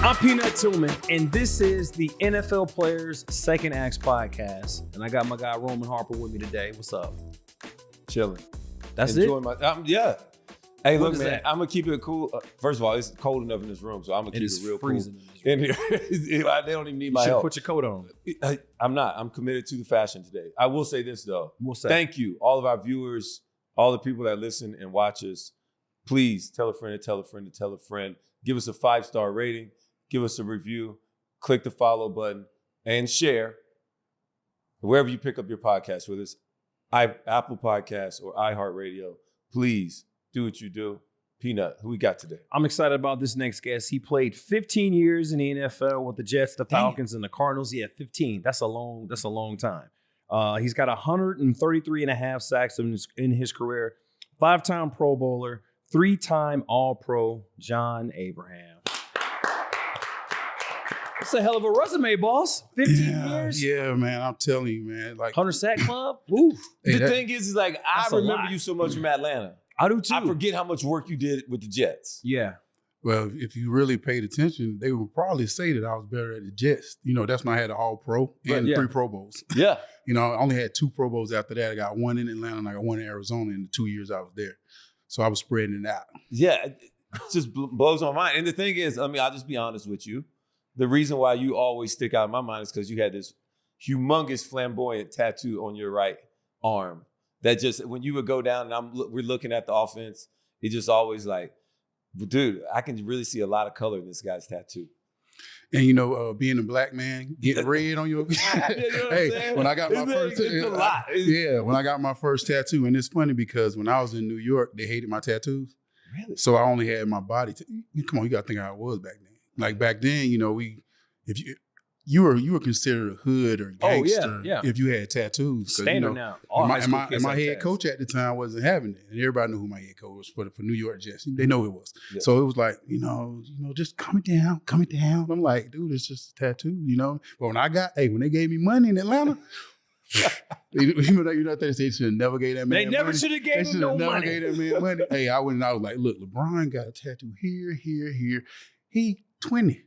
I'm Peanut Tillman, and this is the NFL Players Second Acts podcast. And I got my guy Roman Harper with me today. What's up? Chilling. That's Enjoying it? Yeah. Hey, What look, is man, that? I'm going to keep it cool. First of all, it's cold enough in this room, so I'm going to It keep is it real freezing cool. in In here. They don't even need You my should help. put your coat on. I'm not. I'm committed to the fashion today. I will say this, though. What's that? Thank you, all of our viewers, all the people that listen and watch us. Please tell a friend to tell a friend to tell a friend. Give us a 5-star rating. Give us a review. Click the follow button and share wherever you pick up your podcast, whether it's Apple Podcasts or iHeart Radio. Please do what you do. Peanut, who we got today? I'm excited about this next guest. He played 15 years in the NFL with the Jets, the Falcons, and the Cardinals. Yeah, 15. That's a long time. He's got 133 and a half sacks in his career. 5-time Pro Bowler, 3-time All-Pro, John Abraham. That's a hell of a resume, boss. 15 years. Yeah, man. I'm telling you, man. Like 100 sack club. Woo. Hey, The thing is like, I that's a remember lot. you so much from Atlanta. I do too. I forget how much work you did with the Jets. Yeah. well, if you really paid attention, they would probably say that I was better at the Jets. You know, that's when I had an All-Pro and yeah. 3 Pro Bowls. Yeah. You know, I only had 2 Pro Bowls after that. I got 1 in Atlanta and I got 1 in Arizona in the 2 years I was there. So I was spreading it out. Yeah. It just blows my mind. And the thing is, I mean, I'll just be honest with you. The reason why you always stick out in my mind is because you had this humongous flamboyant tattoo on your right arm that just, when you would go down and we're looking at the offense, it just always like, dude, I can really see a lot of color in this guy's tattoo. And you know, being a black man, getting red on your You know what I'm hey, saying? when I got my It's first a lot. when I got my first tattoo, and it's funny because when I was in New York, they hated my tattoos. Really? So I only had my body. Come on, you got to think how I was back then. Like back then, you know, if you were considered a hood or gangster yeah. if you had tattoos. Standard you know, now. All high school kids and my have head tats. coach at the time wasn't having it, and everybody knew who my head coach was for New York Jets. They know it was. Yeah. So it was like, you know, just calm it down. I'm like, dude, it's just a tattoo, you know. But when they gave me money in Atlanta. They should have never gave that man They never money. should have gave They him should no have never money. gave that man money. Hey, I went and I was like, look, LeBron got a tattoo here. He 20.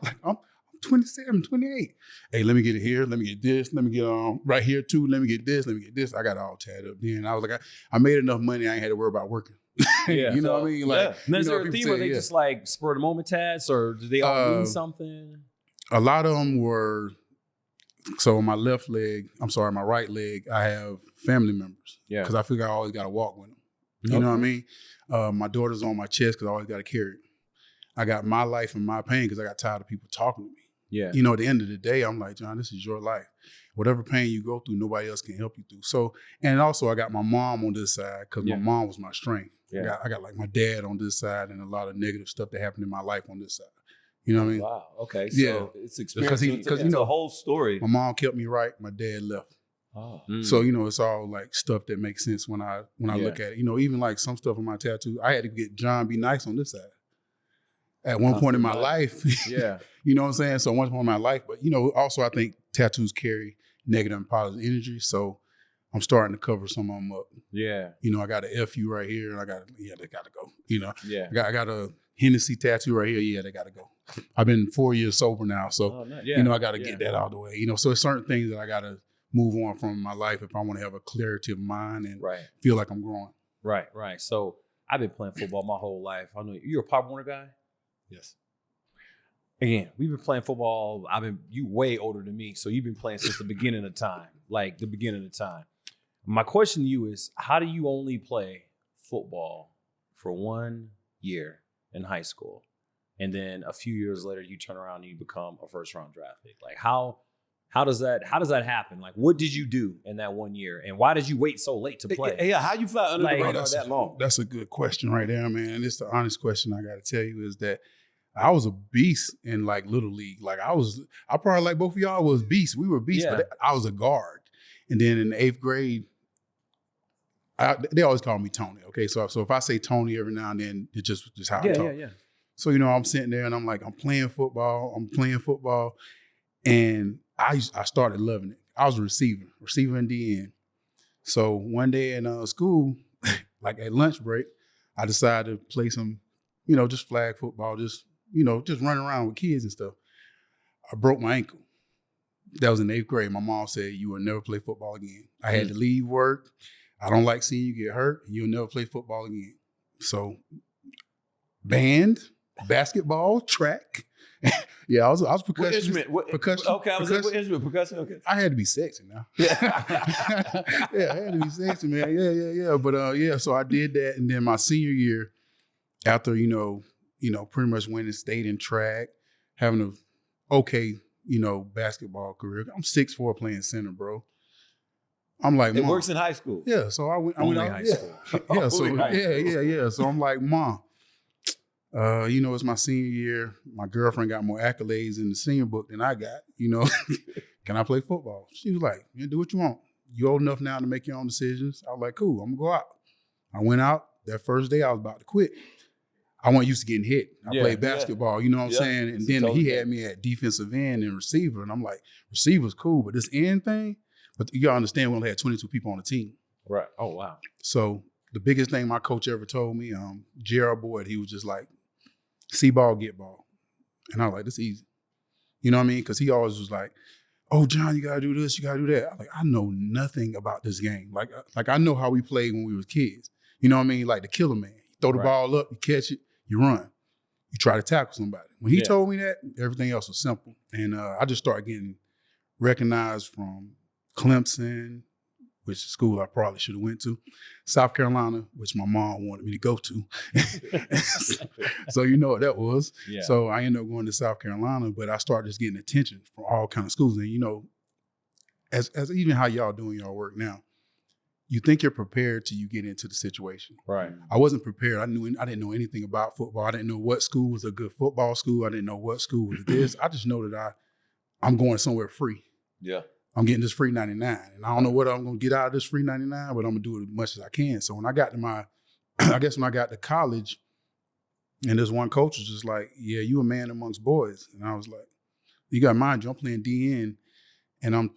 Like, I'm 27, 28. Hey, let me get it here. Let me get this. Let me get right here too. Let me get this. Let me get this. I got it all tatted up. Then I was like, I made enough money. I ain't had to worry about working. Yeah. You know what I mean? Like, And is you know, there a people theme say, where they yeah. just like spur of the moment tats, or do they all mean something? A lot of them were. So on my my right leg, I have family members. Yeah. Because I figure I always got to walk with them. You know what I mean? My daughter's on my chest because I always got to carry it. I got my life and my pain because I got tired of people talking to me. Yeah. You know, at the end of the day, I'm like, John, this is your life. Whatever pain you go through, nobody else can help you through. So, and also I got my mom on this side because my mom was my strength. Yeah. I got like my dad on this side and a lot of negative stuff that happened in my life on this side. You know what I mean? Wow. Okay. So Yeah. it's experience. Because It's a whole story. My mom kept me right. My dad left. Oh. So, you know, it's all like stuff that makes sense when I look at it. You know, even like some stuff on my tattoo, I had to get John Be Nice on this side. At one point in my life. Yeah. You know what I'm saying? So one point in my life. But, you know, also I think tattoos carry negative and positive energy. So I'm starting to cover some of them up. Yeah. You know, I got an FU right here and they got to go. You know, Yeah. I got a Hennessy tattoo right here. Yeah, they got to go. I've been 4 years sober now. So, Nice. you know, I got to get that out of the way. You know, so it's certain things that I got to move on from in my life if I want to have a clarity of mind and feel like I'm growing. Right. So I've been playing football my whole life. I know you're a Pop Warner guy. Yes. Again, we've been playing football. You way older than me, so you've been playing since the beginning of time, like the beginning of time. My question to you is, how do you only play football for 1 year in high school, and then a few years later you turn around and you become a first-round draft pick? Like how does that happen? Like, what did you do in that 1 year, and why did you wait so late to play? Yeah, how you fly under Like, the radar that long? That's a good question right there, man. And it's the honest question I got to tell you is that I was a beast in like Little League. Like I probably like both of y'all was beasts. We were beasts, but I was a guard. And then in the 8th grade, they always call me Tony. Okay, so if I say Tony every now and then, it's just how I talk. Yeah. So, you know, I'm sitting there and I'm like, I'm playing football, and I started loving it. I was a receiver in the end. So one day in school, like at lunch break, I decided to play some, you know, just flag football, just just running around with kids and stuff. I broke my ankle. That was in 8th grade. My mom said, you will never play football again. I had to leave work. I don't like seeing you get hurt. You'll never play football again. So band, basketball, track. Yeah, I was percussion. What instrument? Percussion. Okay, I was like, what instrument? Percussion? Okay. I had to be sexy now. Yeah, I had to be sexy, man. Yeah. But so I did that. And then my senior year, after, pretty much went and stayed in track, having a okay, basketball career. I'm 6'4" playing center, bro. I'm like, It works in high school. Yeah, so I went Only out, high school. Yeah, so Only high school. yeah. So I'm like, Mom, it's my senior year. My girlfriend got more accolades in the senior book than I got. Can I play football? She was like, yeah, do what you want. You old enough now to make your own decisions. I was like, cool, I'm gonna go out. I went out. That first day I was about to quit. I wasn't used to getting hit. I played basketball, you know what I'm saying? And then he had me at defensive end and receiver. And I'm like, receiver's cool, but this end thing, but you gotta understand we only had 22 people on the team. Right. Oh, wow. So the biggest thing my coach ever told me, Gerald Boyd, he was just like, see ball, get ball. And I was like, this is easy. You know what I mean? Because he always was like, oh, John, you got to do this, you got to do that. I'm like, I know nothing about this game. Like I know how we played when we were kids. You know what I mean? Like the killer man. You throw the ball up, you catch it, you run. You try to tackle somebody. When he told me that, everything else was simple. And I just started getting recognized from Clemson, which is a school I probably should have went to, South Carolina, which my mom wanted me to go to. So you know what that was. Yeah. So I ended up going to South Carolina, but I started just getting attention from all kind of schools. And as even how y'all doing y'all work now, you think you're prepared till you get into the situation. Right. I wasn't prepared. I didn't know anything about football. I didn't know what school was a good football school. I didn't know what school was this. I just know that I'm going somewhere free. Yeah. I'm getting this free 99. And I don't know what I'm going to get out of this free 99, but I'm going to do it as much as I can. So when I got to when I got to college, and this one coach was just like, yeah, you a man amongst boys. And I was like, you got to mind you, I'm playing DN, and I'm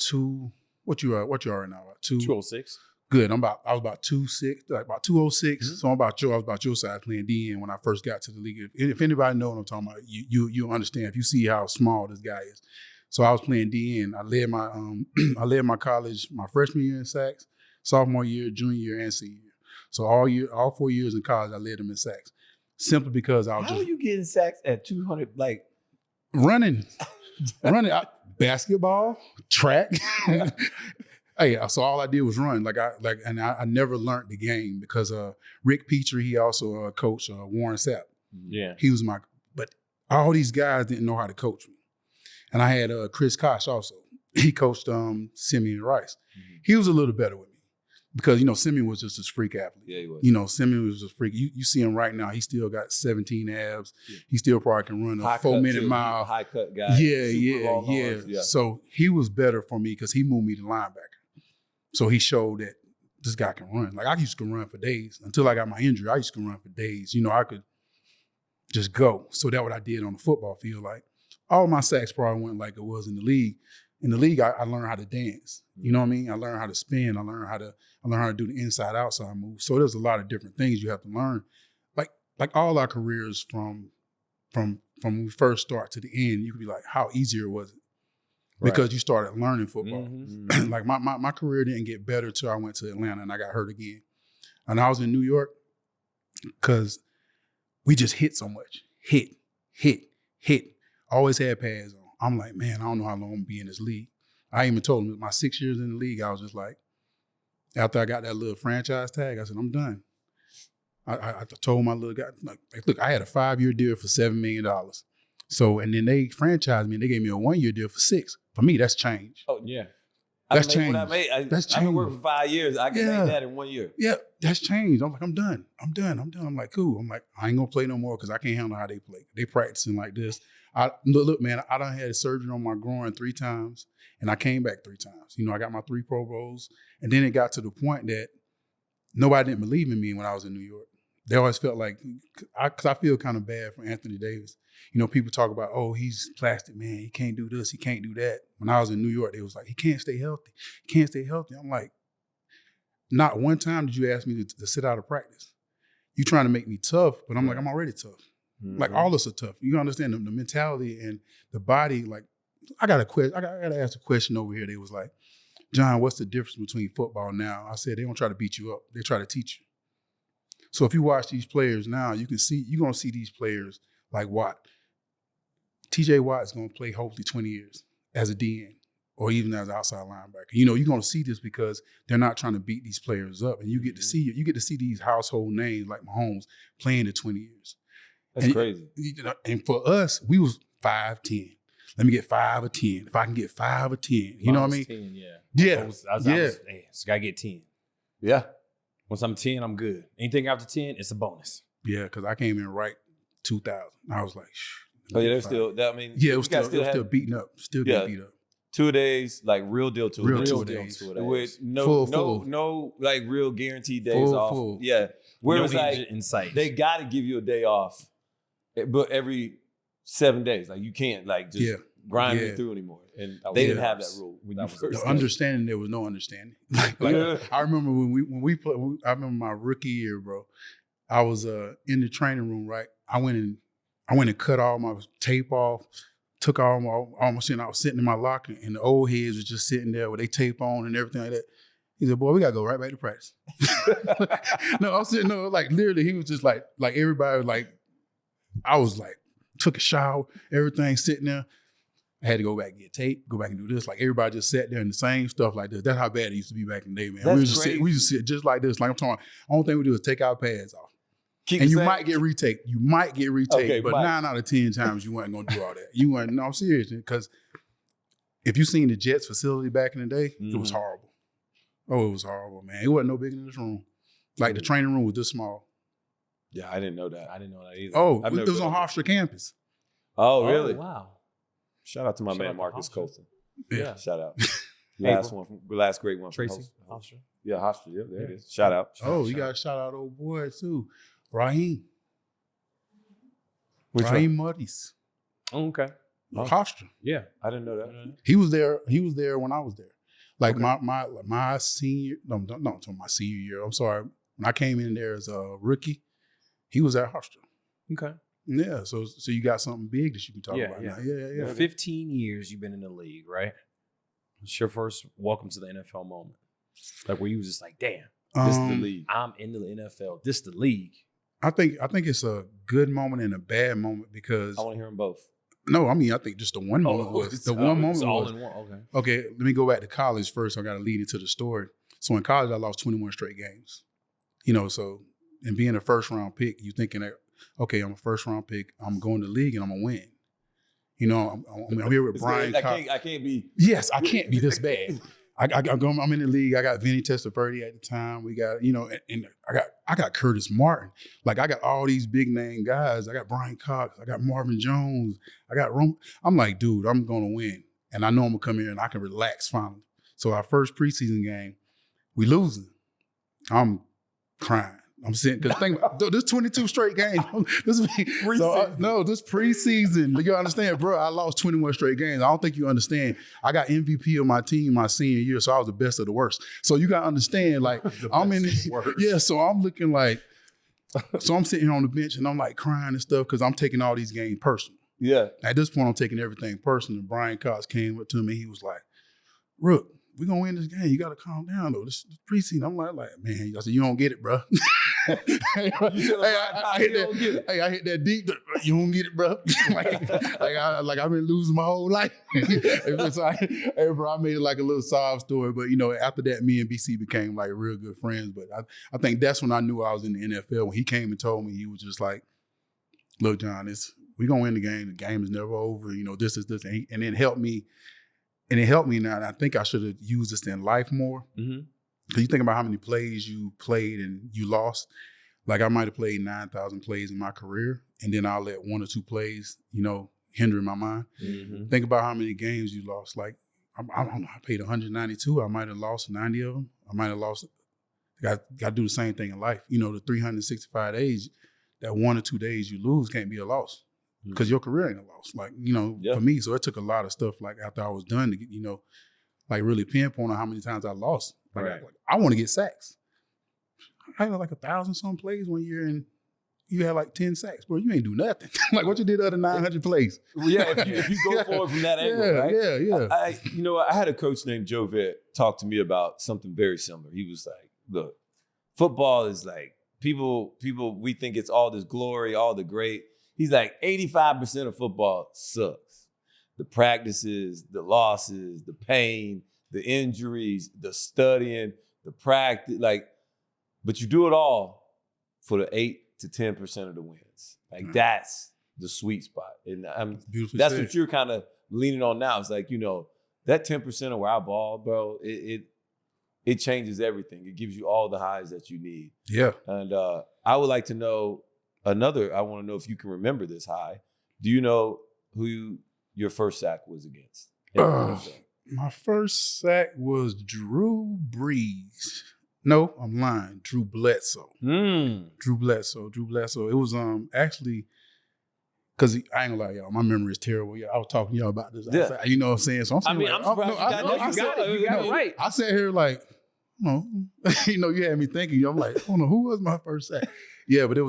what you are right now? 206. Good. I was about 206, like about 206. Mm-hmm. So I was about your side playing DN when I first got to the league. If anybody knows what I'm talking about, you understand if you see how small this guy is. So I was playing DN. I led my college my freshman year in sacks, sophomore year, junior year, and senior year. So all 4 years in college, I led them in sacks. Simply because I was How are you getting sacks at 200? Like running, basketball, track. Hey, so all I did was run. I never learned the game because Rick Petrie, he also coached Warren Sapp. Yeah, he was but all these guys didn't know how to coach me. And I had Chris Kosh also. He coached Simeon Rice. Mm-hmm. He was a little better with me because, Simeon was just this freak athlete. Yeah, he was. Simeon was a freak. You see him right now. He still got 17 abs. Yeah. He still probably can run a 4-minute mile. High cut guy. Yeah. So he was better for me because he moved me to linebacker. So he showed that this guy can run. Like I used to run for days. Until I got my injury, I used to run for days. I could just go. So that's what I did on the football field. Like, all my sacks probably went like it was in the league. In the league, I learned how to dance. You know what I mean? I learned how to spin. I learned how to do the inside-outside move. So there's a lot of different things you have to learn. Like all our careers from when we first start to the end, you could be like, how easier was it? Because you started learning football. Mm-hmm. Like my career didn't get better till I went to Atlanta and I got hurt again. And I was in New York because we just hit so much. Hit. Always had pads on. I'm like, man, I don't know how long I'm going to be in this league. I even told him my 6 years in the league, I was just like, after I got that little franchise tag, I said, I'm done. I told my little guy, like, look, I had a 5-year deal for $7 million. So, and then they franchised me and they gave me a 1-year deal for $6 million. For me, that's change. Oh, yeah. That's change. That's change. I've been working for 5 years. I can make that in 1 year. Yeah, that's change. I'm like, I'm done. I'm like, cool. I'm like, I ain't going to play no more because I can't handle how they play. They practicing like this. Look, man, I done had surgery on my groin 3 times, and I came back 3 times. I got my 3 Pro Bowls, and then it got to the point that nobody didn't believe in me when I was in New York. They always felt like, because I feel kind of bad for Anthony Davis. People talk about, oh, he's plastic, man. He can't do this. He can't do that. When I was in New York, they was like, he can't stay healthy. He can't stay healthy. I'm like, not one time did you ask me to sit out of practice. You trying to make me tough, but I'm like, I'm already tough. Like all of us are tough. You understand the mentality and the body. Like I got a question. I got to ask a question over here. They was like, John, what's the difference between football now? I said they don't try to beat you up. They try to teach you. So if you watch these players now, you're gonna see these players like Watt. TJ Watt is gonna play hopefully 20 years as a DN or even as an outside linebacker. You know, you're gonna see this because they're not trying to beat these players up, and you get to see these household names like Mahomes playing the 20 years. That's crazy. You know, and for us, we was 5'10". Let me get 5 or 10. If I can get 5 or 10, you know what I mean? 10, yeah. Yeah. Hey, so gotta get 10. Yeah. Once I'm 10, I'm good. Anything after 10, it's a bonus. Yeah, because I came in right 2000. I was like, shh. Oh yeah, they're still. I mean, Yeah, it was still beating up. Still getting beat up. 2 days, like real deal 2 Real days. 2 days. With Full. no like real guaranteed days off. Full. Yeah. Where it was like in sight. they got to give you a day off, but every 7 days, like you can't like just grind it through anymore. And they didn't have that rule. The understanding, there was no understanding. I remember when we played. I remember my rookie year, bro. I was in the training room, right? I went and cut all my tape off, took all my shit. I was sitting in my locker, and the old heads was just sitting there with their tape on and everything like that. He said, "Boy, we gotta go right back to practice." No, I was sitting there, like literally, he was just like everybody was like, I was like, took a shower, everything sitting there. I had to go back and get tape, go back and do this. Like everybody just sat there and the same stuff like this. That's how bad it used to be back in the day, man. We used to sit just like this. Like I'm talking, only thing we do is take our pads off. And you might get retake. You might get retake, okay, but 9 out of 10 times you weren't gonna do all that. You weren't. No, I'm serious, because if you seen the Jets facility back in the day, it was horrible. Oh, it was horrible, man. It wasn't no bigger than this room. Like the training room was this small. Yeah, I didn't know that. I didn't know that either. Oh, it was on Hofstra campus. Oh, really? Wow. Shout out to my man Marcus Colton. Yeah. Shout out. Last great one. Tracy Hofstra. Yeah, Hofstra. Yeah, there it is. Shout out. You got to shout out old boy too. Raheem. Raheem Muddies. Oh, okay. Hofstra. Yeah. I didn't know that. He was there when I was there. Like my senior, no, until my senior year. I'm sorry. When I came in there as a rookie, he was at Hofstra. Okay. Yeah, so you got something big that you can talk about now. Yeah. 15 years you've been in the league, right? It's your first welcome to the NFL moment. Like where you was just like, damn, this is the league. I'm in the NFL. This is the league. I think it's a good moment and a bad moment because I want to hear them both. No, I mean I think just the one moment was the one moment all was in one. Okay, let me go back to college first. I got to lead into the story. So in college, I lost 21 straight games. You know, so and being a first round pick, you thinking that, okay, I'm a first round pick. I'm going to the league and I'm gonna win. You know, I'm here with Brian. I can't be. Yes, I can't be this bad. I'm in the league. I got Vinny Testaverde at the time. We got, you know, and I got Curtis Martin. Like I got all these big name guys. I got Brian Cox. I got Marvin Jones. I got Rome. I'm like, dude, I'm gonna win, and I know I'm gonna come here and I can relax finally. So our first preseason game, we losing. I'm crying. I'm sitting because think about this 22 straight games. This preseason. You understand, bro? I lost 21 straight games. I don't think you understand. I got MVP of my team my senior year, so I was the best of the worst. So you got to understand, like I'm in. Yeah, so I'm looking like. So I'm sitting here on the bench and I'm like crying and stuff because I'm taking all these games personal. Yeah. At this point, I'm taking everything personal. And Brian Cox came up to me. He was like, "Rook, we're gonna win this game. You gotta calm down though. This preseason." I'm like, man, I said, you don't get it, bro. I hit that deep. You don't get it, bro. like I've been losing my whole life. Bro, I made it like a little sob story. But you know, after that, me and BC became like real good friends. But I think that's when I knew I was in the NFL. When he came and told me, he was just like, "Look, John, we're gonna win the game. The game is never over. You know, this is this," and it helped me. And it helped me now. And I think I should have used this in life more. Mm-hmm. Because you think about how many plays you played and you lost. Like I might have played 9,000 plays in my career, and then I'll let 1 or 2 plays, you know, hinder my mind. Mm-hmm. Think about how many games you lost. Like, I don't know, I played 192. I might have lost 90 of them. I might have lost. Got to do the same thing in life. You know, the 365 days, that 1 or 2 days you lose can't be a loss. Because your career ain't a loss. Like, you know, for me, so it took a lot of stuff, like, after I was done to get, you know, like, really pinpoint on how many times I lost. Like, I want to get sacks. I had like 1,000 some plays one year you had like 10 sacks, bro. You ain't do nothing. Like what you did the other 900 plays. Well, yeah, if you go forward from that angle, right? Yeah. I had a coach named Joe Vitt talk to me about something very similar. He was like, look, football is like, people, we think it's all this glory, all the great. He's like, 85% of football sucks. The practices, the losses, the pain, the injuries, the studying, the practice, but you do it all for the 8 to 10% of the wins. Like that's the sweet spot. And that's what you're kind of leaning on now. It's like, that 10% of where I ball, bro, it changes everything. It gives you all the highs that you need. Yeah. And I would like to know I want to know if you can remember this high. Do you know who your first sack was against? My first sack was Drew Brees. No, I'm lying. Drew Bledsoe. Drew Bledsoe. It was actually, because I ain't gonna lie, y'all, my memory is terrible. Yeah, I was talking to y'all about this. Yeah. You know what I'm saying? So I'm saying, I'm surprised you got it right. I sat here like, you had me thinking. I'm like, I don't know, who was my first sack? Yeah, but it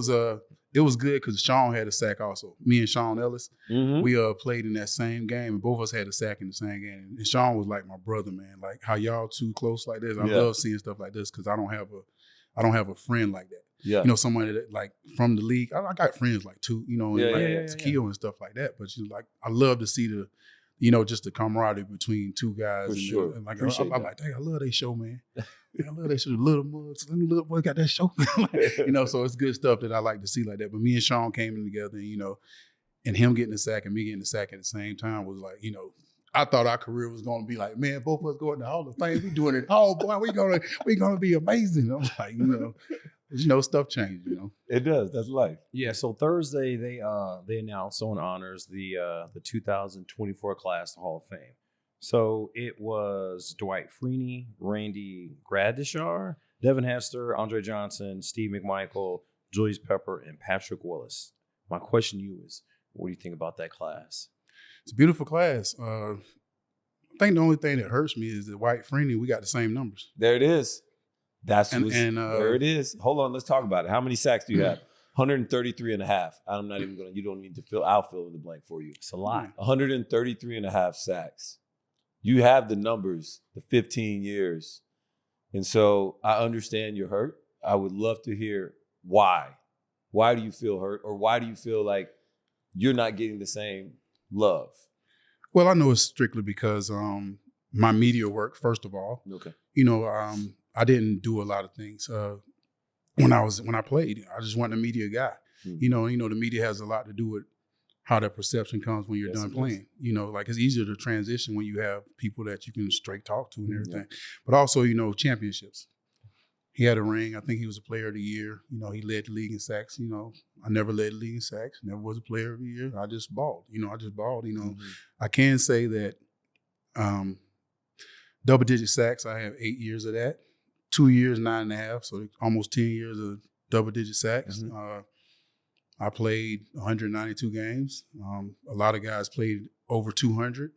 was good because Sean had a sack also. Me and Sean Ellis, we played in that same game, and both of us had a sack in the same game. And Sean was like my brother, man. Like how y'all two close like this. I love seeing stuff like this because I don't have a friend like that. Yeah. Somebody that like from the league. I got friends like two, Skill and stuff like that. But I love to see the, just the camaraderie between two guys. For sure. And like I'm like, dang, I love they show, man. I love that show. The little mugs, the little boy got that show. So it's good stuff that I like to see like that. But me and Sean came in together, and him getting the sack and me getting the sack at the same time was like, I thought our career was going to be like, man, both of us going to the Hall of Fame. We doing it. Oh boy, we gonna be amazing. I'm like, stuff changed. It does. That's life. Yeah. So Thursday they announced on honors the 2024 class to Hall of Fame. So it was Dwight Freeney, Randy Gradishar, Devin Hester, Andre Johnson, Steve McMichael, Julius Pepper, and Patrick Willis. My question to you is, what do you think about that class? It's a beautiful class. I think the only thing that hurts me is that Dwight Freeney, we got the same numbers. There it is. There it is. Hold on, let's talk about it. How many sacks do you have? 133 and a half. I'm not even going to, you don't need to I'll fill in the blank for you. It's a lot. 133 and a half sacks. You have the numbers, the 15 years. And so I understand you're hurt. I would love to hear why. Why do you feel hurt? Or why do you feel like you're not getting the same love? Well, I know it's strictly because my media work, first of all. Okay. I didn't do a lot of things. When I played, I just wasn't a media guy. Mm-hmm. The media has a lot to do with how that perception comes when you're done playing. It's easier to transition when you have people that you can straight talk to and everything. Yeah. But also, championships. He had a ring. I think he was a player of the year. He led the league in sacks. I never led the league in sacks. Never was a player of the year. I just balled. Mm-hmm. I can say that double-digit sacks, I have 8 years of that. 2 years, 9.5, so almost 10 years of double-digit sacks. Mm-hmm. I played 192 games. A lot of guys played over 200,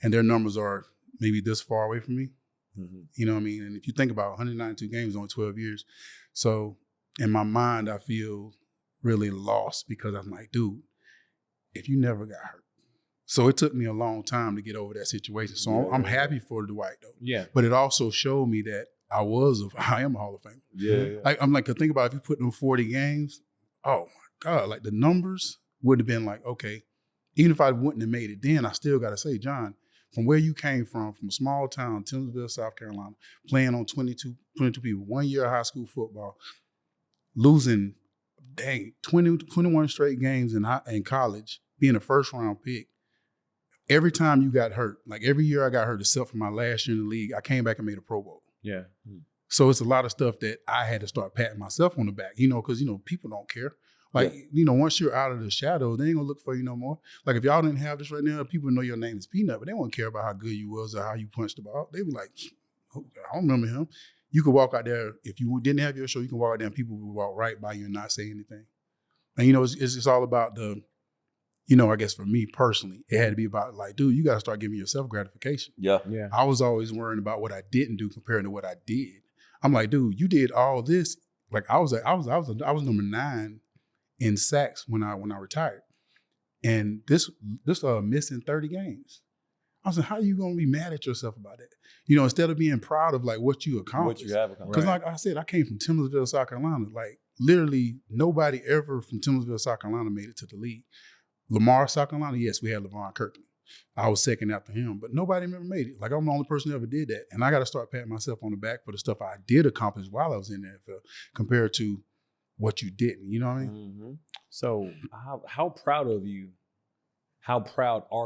and their numbers are maybe this far away from me. Mm-hmm. You know what I mean? And if you think about 192 games, only 12 years. So in my mind, I feel really lost because I'm like, dude, if you never got hurt. So it took me a long time to get over that situation. So I'm happy for Dwight, though. Yeah. But it also showed me that I am a Hall of Famer. Yeah. I'm like, think about if you put them 40 games, oh my God, like the numbers would have been like, okay, even if I wouldn't have made it then, I still got to say, John, from where you came from a small town, Timbersville, South Carolina, playing on 22 people, 1 year of high school football, losing, 21 straight games in college, being a first round pick. Every time you got hurt, like every year I got hurt, except for my last year in the league, I came back and made a Pro Bowl. Yeah. So it's a lot of stuff that I had to start patting myself on the back, because, people don't care. Like, once you're out of the shadow, they ain't gonna look for you no more. Like if y'all didn't have this right now, people know your name is Peanut, but they won't care about how good you was or how you punched the ball. They be like, oh, I don't remember him. You could walk out there, if you didn't have your show, you can walk out there and people would walk right by you and not say anything. And, it's all about the, I guess for me personally, it had to be about like, dude, you got to start giving yourself gratification. Yeah. I was always worrying about what I didn't do compared to what I did. I'm like, dude, you did all this. Like I was number 9 in sacks when I retired. And this missing 30 games. I was like, how are you going to be mad at yourself about that? You know, instead of being proud of like what you accomplished. What you have accomplished. Because like I said, I came from Taylorsville, South Carolina. Like literally nobody ever from Taylorsville, South Carolina made it to the league. Lamar, South Carolina, yes, we had LeVon Kirkland. I was second after him, but nobody ever made it. Like I'm the only person who ever did that. And I got to start patting myself on the back for the stuff I did accomplish while I was in the NFL compared to what you didn't, you know what I mean? Mm-hmm. So how proud are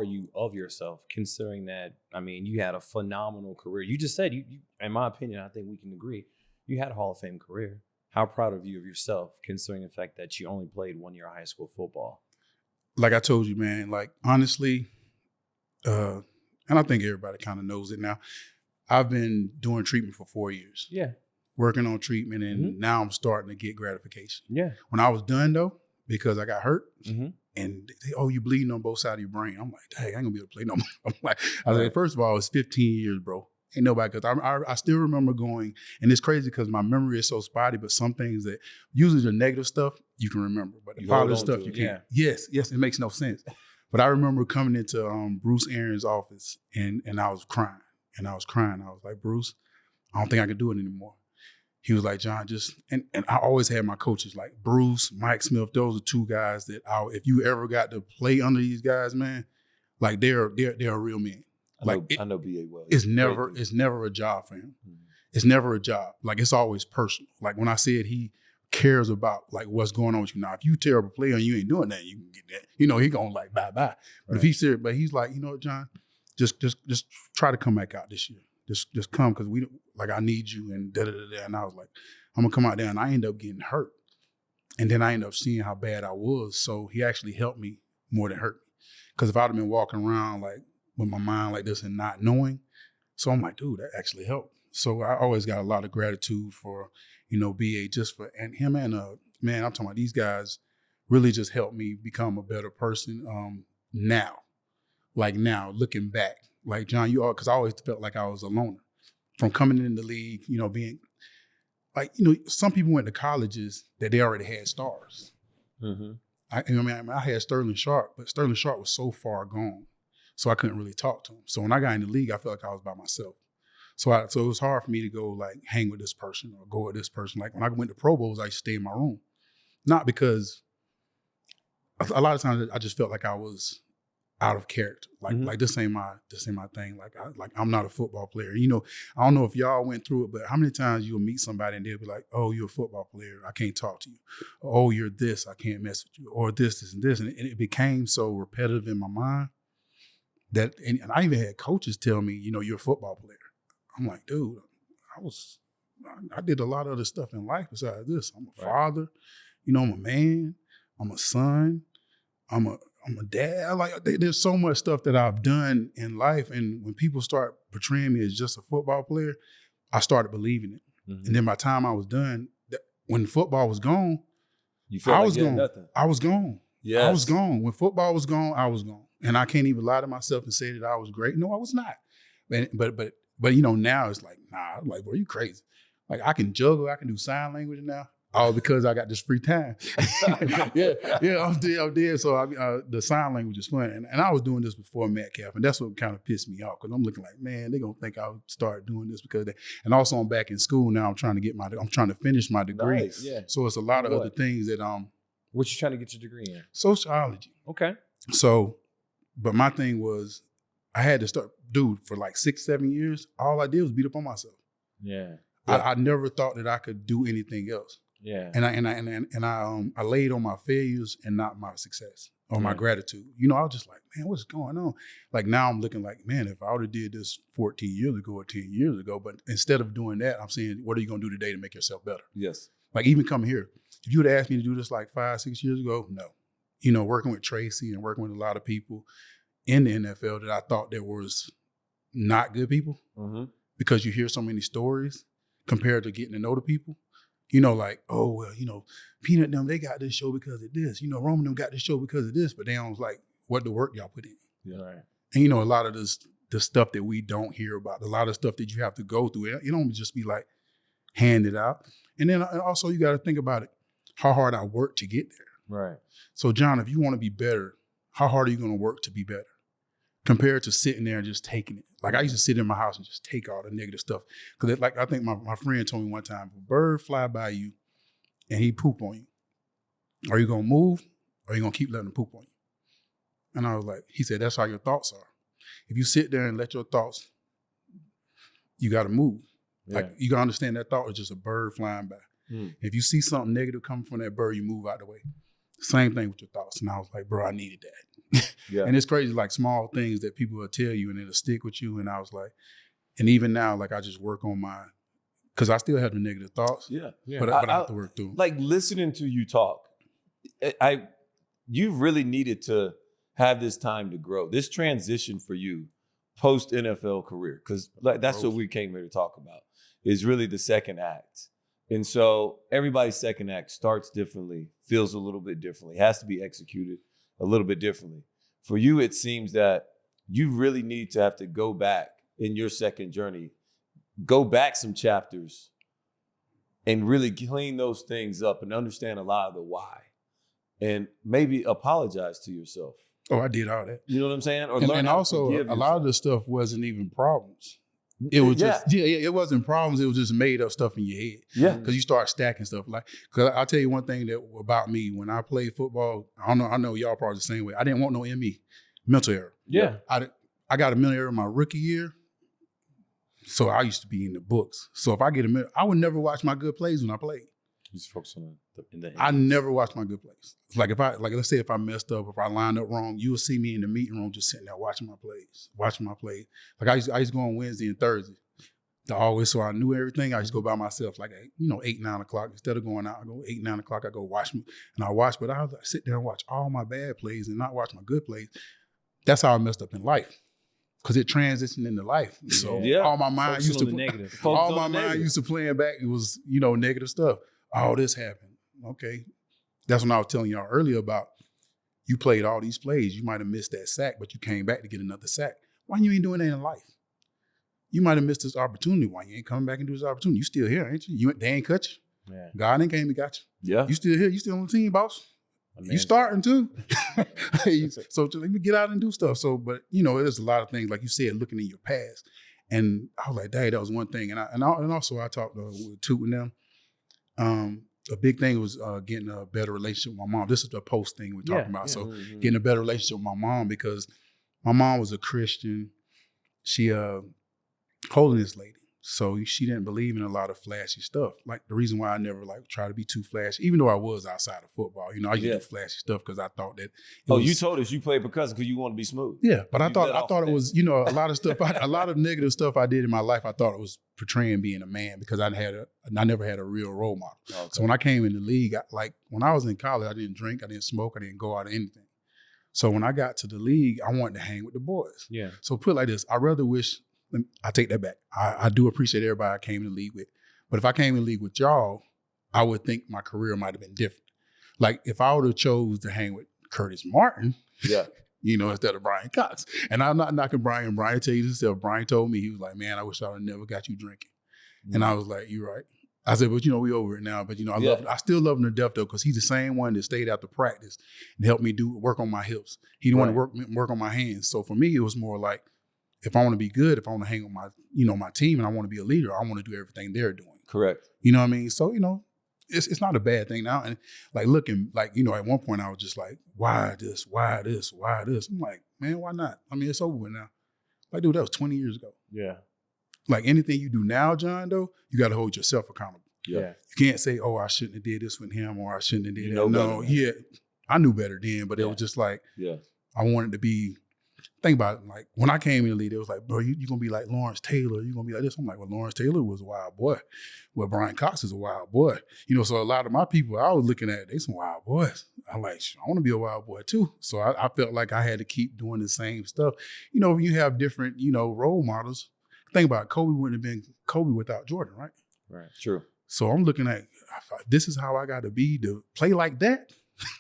you of yourself, considering that, I mean, you had a phenomenal career. You just said, you in my opinion, I think we can agree, you had a Hall of Fame career. How proud of you of yourself, considering the fact that you only played 1 year of high school football? Like I told you, man, like honestly, and I think everybody kind of knows it now, I've been doing treatment for 4 years. Yeah. Working on treatment, and now I'm starting to get gratification. Yeah. When I was done, though, because I got hurt, Mm-hmm. and they, oh, you bleeding on both sides of your brain. I'm like, dang, I ain't gonna be able to play no more. I was like, first of all, it's 15 years, bro. Ain't nobody, because I still remember going, and it's crazy because my memory is so spotty, but some things that, usually the negative stuff, you can remember, but the positive stuff, you can't. Yeah. Yes, it makes no sense. But I remember coming into Bruce Aaron's office, and I was crying, I was like, Bruce, I don't think I can do it anymore. He was like, John, and I always had my coaches like Bruce, Mike Smith. Those are two guys that if you ever got to play under these guys, man, like they're a real man. I know BA well. It's never a job for him. Mm-hmm. It's never a job. Like it's always personal. Like when I said he cares about like what's going on with you now. If you terrible player and you ain't doing that, you can get that. You know, he gonna like bye. But if he's serious, but he's like, you know what, John, just try to come back out this year. Just come because I need you and da-da-da-da. And I was like, I'm gonna come out there, and I ended up getting hurt. And then I ended up seeing how bad I was. So he actually helped me more than hurt me. Because if I'd have been walking around like with my mind like this and not knowing, so I'm like, dude, that actually helped. So I always got a lot of gratitude for, you know, BA and him and man, I'm talking about these guys really just helped me become a better person now. Like now, looking back. Like, John, because I always felt like I was a loner. From coming in the league, you know, being like, you know, some people went to colleges that they already had stars. Mm-hmm. I had Sterling Sharp, but Sterling Sharp was so far gone, so I couldn't really talk to him. So when I got in the league, I felt like I was by myself. So it was hard for me to go like hang with this person or go with this person. Like when I went to Pro Bowls, I used to stay in my room, not because a lot of times I just felt like I was out of character. Like this ain't my thing. Like I'm not a football player. You know, I don't know if y'all went through it, but how many times you'll meet somebody and they'll be like, oh, you're a football player, I can't talk to you. Oh, you're this, I can't mess with you. Or this, and this. And it became so repetitive in my mind that, and I even had coaches tell me, you know, you're a football player. I'm like, dude, I did a lot of other stuff in life besides this. I'm a father, you know, I'm a man, I'm a son, I'm a dad. There's so much stuff that I've done in life, and when people start portraying me as just a football player, I started believing it. Mm-hmm. And then by the time I was done, when football was gone, I was gone. Nothing. I was gone. Yes. I was gone. When football was gone, I was gone. And I can't even lie to myself and say that I was great. No, I was not. But you know, now it's like, nah, I'm like, bro, you crazy. Like I can juggle, I can do sign language now. All because I got this free time. I'm there. So the sign language is fun. And I was doing this before Metcalf, and that's what kind of pissed me off because I'm looking like, man, they're going to think I would start doing this because and also I'm back in school now. I'm trying to finish my degree. Nice, yeah. So it's a lot of other things that What you trying to get your degree in? Sociology. Okay. So, but my thing was I had to start, dude, for like 6-7 years, all I did was beat up on myself. Yeah. I never thought that I could do anything else. Yeah. And I laid on my failures and not my success or my gratitude. You know, I was just like, man, what's going on? Like now I'm looking like, man, if I would have did this 14 years ago or 10 years ago, but instead of doing that, I'm saying, what are you going to do today to make yourself better? Yes. Like even coming here, if you would have asked me to do this like 5-6 years ago, no. You know, working with Tracy and working with a lot of people in the NFL that I thought there was not good people because you hear so many stories compared to getting to know the people. You know, like, oh, well, you know, Peanut them, they got this show because of this. You know, Roman them got this show because of this, but they don't like what the work y'all put in. Yeah. Right. And, you know, a lot of the stuff that we don't hear about, a lot of stuff that you have to go through, it don't just be like handed out. And then also you got to think about it, how hard I worked to get there. Right. So, John, if you want to be better, how hard are you going to work to be better? Compared to sitting there and just taking it. Like I used to sit in my house and just take all the negative stuff. Because like I think my friend told me one time, if a bird fly by you and he poop on you, are you going to move or are you going to keep letting him poop on you? And I was like, he said, that's how your thoughts are. If you sit there and let your thoughts, you got to move. Yeah. Like you got to understand that thought is just a bird flying by. If you see something negative coming from that bird, you move out the way. Same thing with your thoughts. And I was like, bro, I needed that. Yeah. And it's crazy, like small things that people will tell you and it'll stick with you. And I was like, and even now, like I just work on my, because I still have the negative thoughts. Yeah. But I have to work through them. Like listening to you talk, you really needed to have this time to grow. This transition for you post NFL career, because like that's what we came here to talk about, is really the second act. And so everybody's second act starts differently, feels a little bit differently, has to be executed a little bit differently. For you, it seems that you really need to have to go back in your second journey, go back some chapters and really clean those things up and understand a lot of the why and maybe apologize to yourself. Oh, I did all that. You know what I'm saying? Or and also a lot of the stuff wasn't even problems. It was just, it wasn't problems. It was just made up stuff in your head. Yeah. Because you start stacking stuff. Like, because I'll tell you one thing that about me, when I played football, I know y'all probably the same way. I didn't want no ME, mental error. Yeah. I got a mental error my rookie year. So I used to be in the books. So if I get a mental, I would never watch my good plays when I played. You just focus on I never watched my good plays. Like let's say if I messed up, if I lined up wrong, you will see me in the meeting room just sitting there watching my plays. Like I used to go on Wednesday and Thursday. So I knew everything. I used to go by myself, like 8, 9 o'clock. Instead of going out, I go 8, 9 o'clock. I go watch me, and I watch. But I was like, sit there and watch all my bad plays and not watch my good plays. That's how I messed up in life, because it transitioned into life. So all my mind used to used to playing back. It was negative stuff. All this happened. Okay, that's when I was telling y'all earlier about you played all these plays. You might have missed that sack, but you came back to get another sack. Why you ain't doing that in life? You might have missed this opportunity. Why you ain't coming back and do this opportunity? You still here, ain't you? They ain't cut you. Yeah. God ain't came and got you. Yeah. You still here. You still on the team, boss. You starting too. So let me get out and do stuff. So, but there's a lot of things, like you said, looking in your past. And I was like, dang, that was one thing. And also I talked with Toot and them. A big thing was getting a better relationship with my mom. This is the post thing we're talking about. So getting a better relationship with my mom, because my mom was a Christian. She holiness lady. So she didn't believe in a lot of flashy stuff. Like the reason why I never try to be too flashy, even though I was outside of football. I used to do flashy stuff because I thought that. You told us you played percussion because you want to be smooth. Yeah, but I thought it was a lot of stuff. A lot of negative stuff I did in my life. I thought it was portraying being a man, because I never had a real role model. Okay. So when I came in the league, when I was in college, I didn't drink, I didn't smoke, I didn't go out or anything. So when I got to the league, I wanted to hang with the boys. Yeah. So put it like this, I rather wish. I take that back. I do appreciate everybody I came in the league with. But if I came in the league with y'all, I would think my career might have been different. Like if I would have chose to hang with Curtis Martin, instead of Brian Cox. And I'm not knocking Brian. Brian tell you this himself. Brian told me, he was like, man, I wish I would have never got you drinking. Mm-hmm. And I was like, you're right. I said, but we over it now. But I still love him to death though, because he's the same one that stayed after practice and helped me work on my hips. He didn't want to work on my hands. So for me, it was more like, if I want to be good, if I want to hang with my, my team, and I want to be a leader, I want to do everything they're doing. Correct. You know what I mean? So, it's not a bad thing now. And looking, at one point I was just like, why this? Why this? Why this? I'm like, man, why not? I mean, it's over with now. Like, dude, that was 20 years ago. Yeah. Like anything you do now, John, though, you got to hold yourself accountable. Yeah. You can't say, oh, I shouldn't have did this with him, or I shouldn't have did that. No, I knew better then, but it was just like, I wanted to be. Think about it, like when I came in the league, it was like, bro, you're going to be like Lawrence Taylor. You're going to be like this. I'm like, well, Lawrence Taylor was a wild boy. Well, Brian Cox is a wild boy. So a lot of my people I was looking at, they some wild boys. I'm like, I want to be a wild boy too. So I felt like I had to keep doing the same stuff. When you have different, role models. Think about it, Kobe wouldn't have been Kobe without Jordan, right? Right. True. So I'm looking at, this is how I got to be to play like that.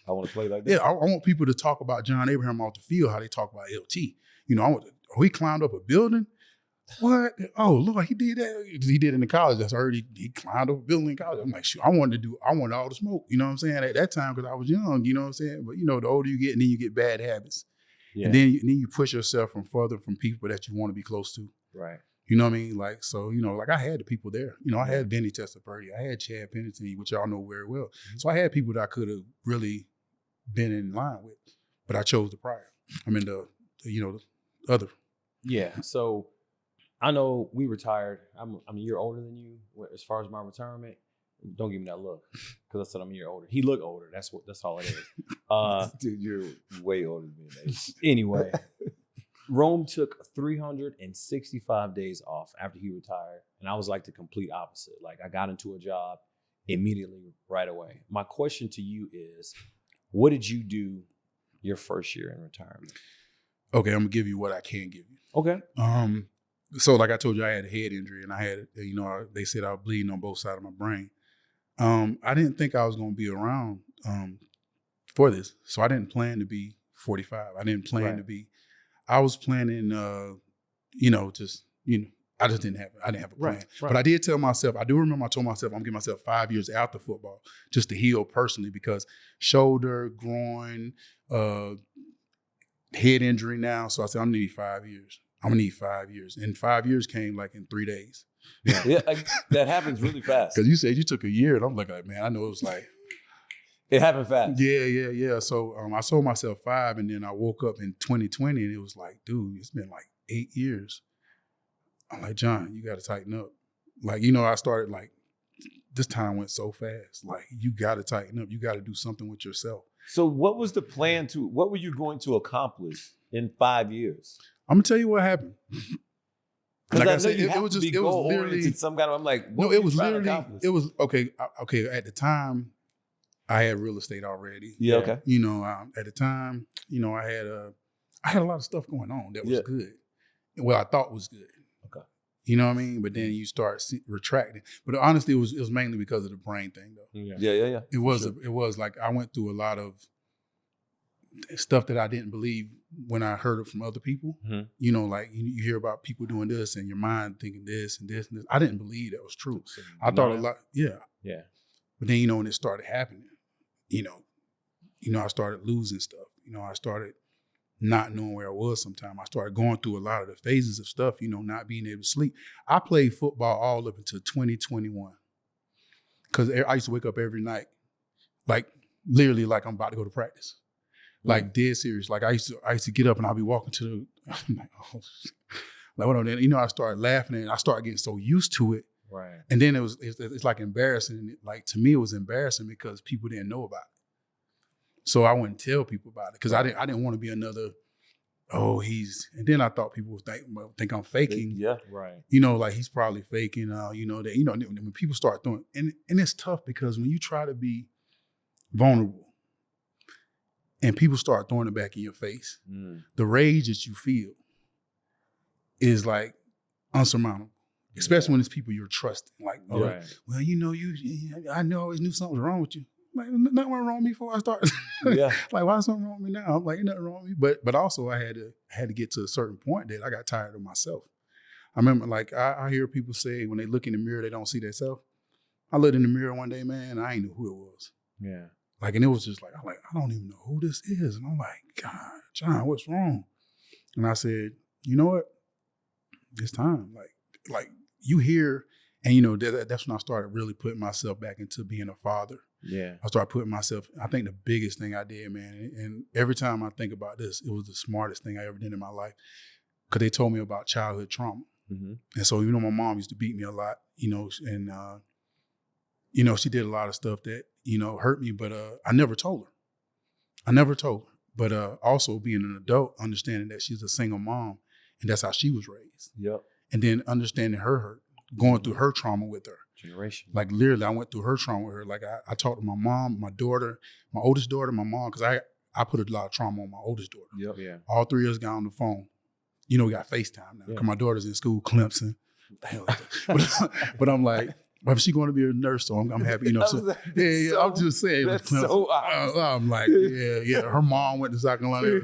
I want to play like that. Yeah, I want people to talk about John Abraham off the field, how they talk about LT. He climbed up a building. What? Oh, Lord, he did that. He did it in college. That's already, he climbed up a building in college. I'm like, shoot, I wanted all the smoke. You know what I'm saying? At that time, because I was young, you know what I'm saying? But, the older you get, and then you get bad habits. Yeah. And then you push yourself from people that you want to be close to. Right. You know what I mean? Like, so, like I had the people there. I had Benny Testaverde. I had Chad Pennington, which y'all know very well. Mm-hmm. So I had people that I could have really been in line with, but I chose the prior. I mean, the other. Yeah. So I know we retired. I'm a year older than you as far as my retirement. Don't give me that look because I said I'm a year older. He looked older. That's all it is. Dude, you're way older than me. Anyway, Rome took 365 days off after he retired, and I was like the complete opposite. Like I got into a job immediately right away. My question to you is, what did you do your first year in retirement? Okay, I'm gonna give you what I can give you. Okay. So like I told you, I had a head injury, and I had, they said I was bleeding on both sides of my brain. I didn't think I was gonna be around for this, so I didn't plan to be 45. I didn't plan to be. I was planning, I just didn't have a plan. Right. But I did tell myself, I do remember I told myself I'm gonna give myself 5 years after football just to heal personally, because shoulder, groin, head injury now. So I said, I'm gonna need 5 years. I'm gonna need 5 years. And 5 years came like in 3 days. Yeah, that happens really fast. Because you said you took a year, and I'm like, man, I know it was like. It happened fast. Yeah. So I sold myself 5, and then I woke up in 2020, and it was like, dude, it's been like 8 years. I'm like, John, you got to tighten up. Like, I started like, this time went so fast. Like, you got to tighten up. You got to do something with yourself. So what was the plan what were you going to accomplish in 5 years? I'm going to tell you what happened. Like I said, it was literally some kind of, I'm like, what no, it was literally, it was, okay, at the time, I had real estate already. Yeah, okay. At the time, I had a lot of stuff going on that was good. Well, I thought was good. Okay. You know what I mean? But then you start retracting. But honestly, it was mainly because of the brain thing, though. Yeah. It was like I went through a lot of stuff that I didn't believe when I heard it from other people. Mm-hmm. Like you hear about people doing this and your mind thinking this and this and this. I didn't believe that was true. So, I thought a lot. Yeah. Yeah. But then, when it started happening, I started losing stuff. I started not knowing where I was sometimes. I started going through a lot of the phases of stuff, not being able to sleep. I played football all up until 2021. Because I used to wake up every night, like literally like I'm about to go to practice. Like dead serious. Like I used to get up and I'll be walking to the, I'm like, oh, like what on there? I started laughing and I started getting so used to it. Right. And then it's like embarrassing. Like to me, it was embarrassing because people didn't know about it. So I wouldn't tell people about it because I didn't want to be another. And then I thought people would think I'm faking. Yeah, right. Like he's probably faking. When people start throwing, and it's tough because when you try to be vulnerable, and people start throwing it back in your face, the rage that you feel is like unsurmountable. Especially when it's people you're trusting. Like, well, I know I always knew something was wrong with you. Like, nothing wrong with me before I started. Yeah. Like, why is something wrong with me now? I'm like, nothing wrong with me. But also I had to get to a certain point that I got tired of myself. I remember, like, I hear people say when they look in the mirror, they don't see themselves. I looked in the mirror one day, man, and I ain't knew who it was. Yeah. Like, and it was just like, I'm like, I don't even know who this is. And I'm like, God, John, what's wrong? And I said, you know what? It's time. Like you hear, and that's when I started really putting myself back into being a father. Yeah. I started putting myself, I think the biggest thing I did, man, and every time I think about this, it was the smartest thing I ever did in my life. Because they told me about childhood trauma. Mm-hmm. And so, my mom used to beat me a lot, and, she did a lot of stuff that, hurt me, but I never told her. But also being an adult, understanding that she's a single mom, and that's how she was raised. Yep. And then understanding her hurt, going through her trauma with her. Generation. Like literally, I went through her trauma with her. Like I talked to my mom, my daughter, my oldest daughter, my mom, because I put a lot of trauma on my oldest daughter. Yep. Yeah. All three of us got on the phone. We got FaceTime now. Because my daughter's in school, Clemson. But I'm like, well, she's going to be a nurse, so I'm happy. I'm just saying. That's so awesome. I'm like, yeah. Her mom went to South Carolina.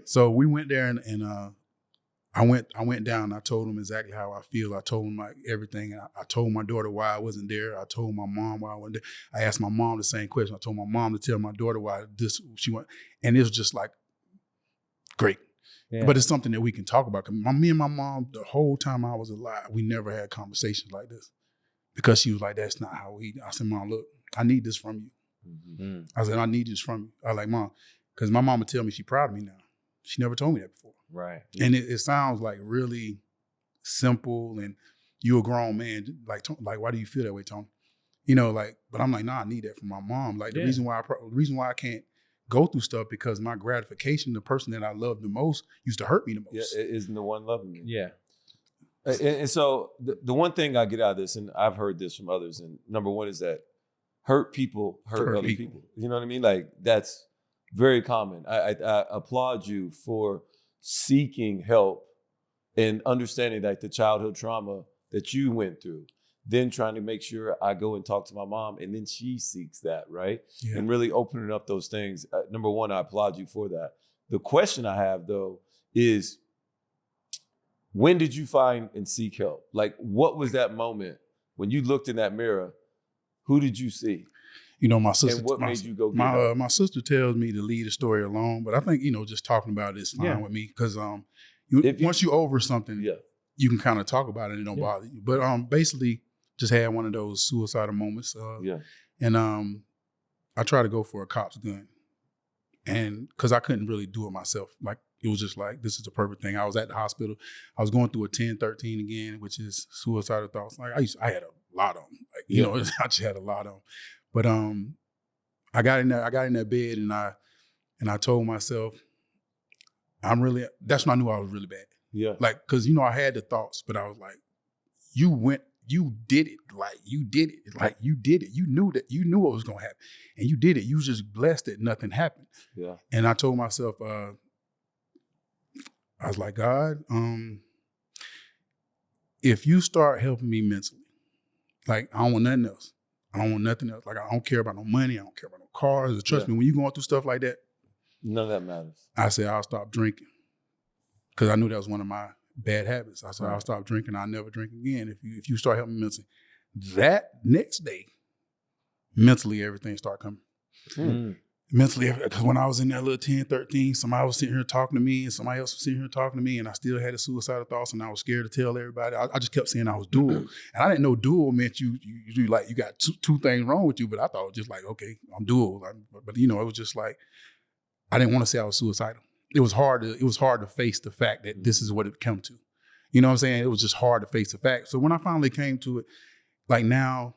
So we went there and I went down and I told him exactly how I feel. I told him like everything. And I told my daughter why I wasn't there. I told my mom why I wasn't there. I asked my mom the same question. I told my mom to tell my daughter why she went. And it was just like, great. Yeah. But it's something that we can talk about. Me and my mom, the whole time I was alive, we never had conversations like this. Because she was like, that's not how we, I said, Mom, look, I need this from you. Mm-hmm. I said, I need this from you. I was like, Mom, because my mama tell me she's proud of me now. She never told me that before. Right. And it sounds like really simple and you're a grown man. Like, why do you feel that way, Tony? You know, like, but I'm like, nah, I need that from my mom. Like the reason why I can't go through stuff because my gratification, the person that I love the most used to hurt me the most. Yeah, it isn't the one loving me. Yeah. And so the one thing I get out of this, and I've heard this from others, and number one is that hurt people hurt other people. You know what I mean? Like that's very common. I applaud you for seeking help and understanding like the childhood trauma that you went through, then trying to make sure I go and talk to my mom and then she seeks that, right? Yeah. And really opening up those things. Number one, I applaud you for that. The question I have though is, when did you find and seek help? Like what was that moment when you looked in that mirror? Who did you see? You know, my sister. And what made you go get help? My sister tells me to leave the story alone, but I think, you know, just talking about it is fine with me because once you over something, you can kind of talk about it and it don't bother you. But basically, just had one of those suicidal moments. And I tried to go for a cop's gun, and because I couldn't really do it myself, like it was just like this is the perfect thing. I was at the hospital. I was going through a 10-13 again, which is suicidal thoughts. Like I had a lot of them. Like you know, I just had a lot of them. But I got in that bed and I told myself, that's when I knew I was really bad. Yeah. Like, cause you know, I had the thoughts, but I was like, you did it. Like you did it. Like you did it. You knew what was gonna happen. And you did it. You was just blessed that nothing happened. Yeah. And I told myself, I was like, God, if you start helping me mentally, like I don't want nothing else. I don't want nothing else. Like I don't care about no money. I don't care about no cars. Trust me, when you going through stuff like that, none of that matters. I said I'll stop drinking because I knew that was one of my bad habits. I said I'll stop drinking. I'll never drink again. If you start helping me mentally, that next day, mentally everything started coming. Mm. Mentally, because when I was in that little 10-13, somebody was sitting here talking to me and somebody else was sitting here talking to me and I still had the suicidal thoughts and I was scared to tell everybody. I just kept saying I was dual. And I didn't know dual meant you like, you got two things wrong with you, but I thought it was just like, okay, I'm dual. But you know, it was just like, I didn't want to say I was suicidal. It was hard to face the fact that this is what it come to. You know what I'm saying? It was just hard to face the fact. So when I finally came to it, like now,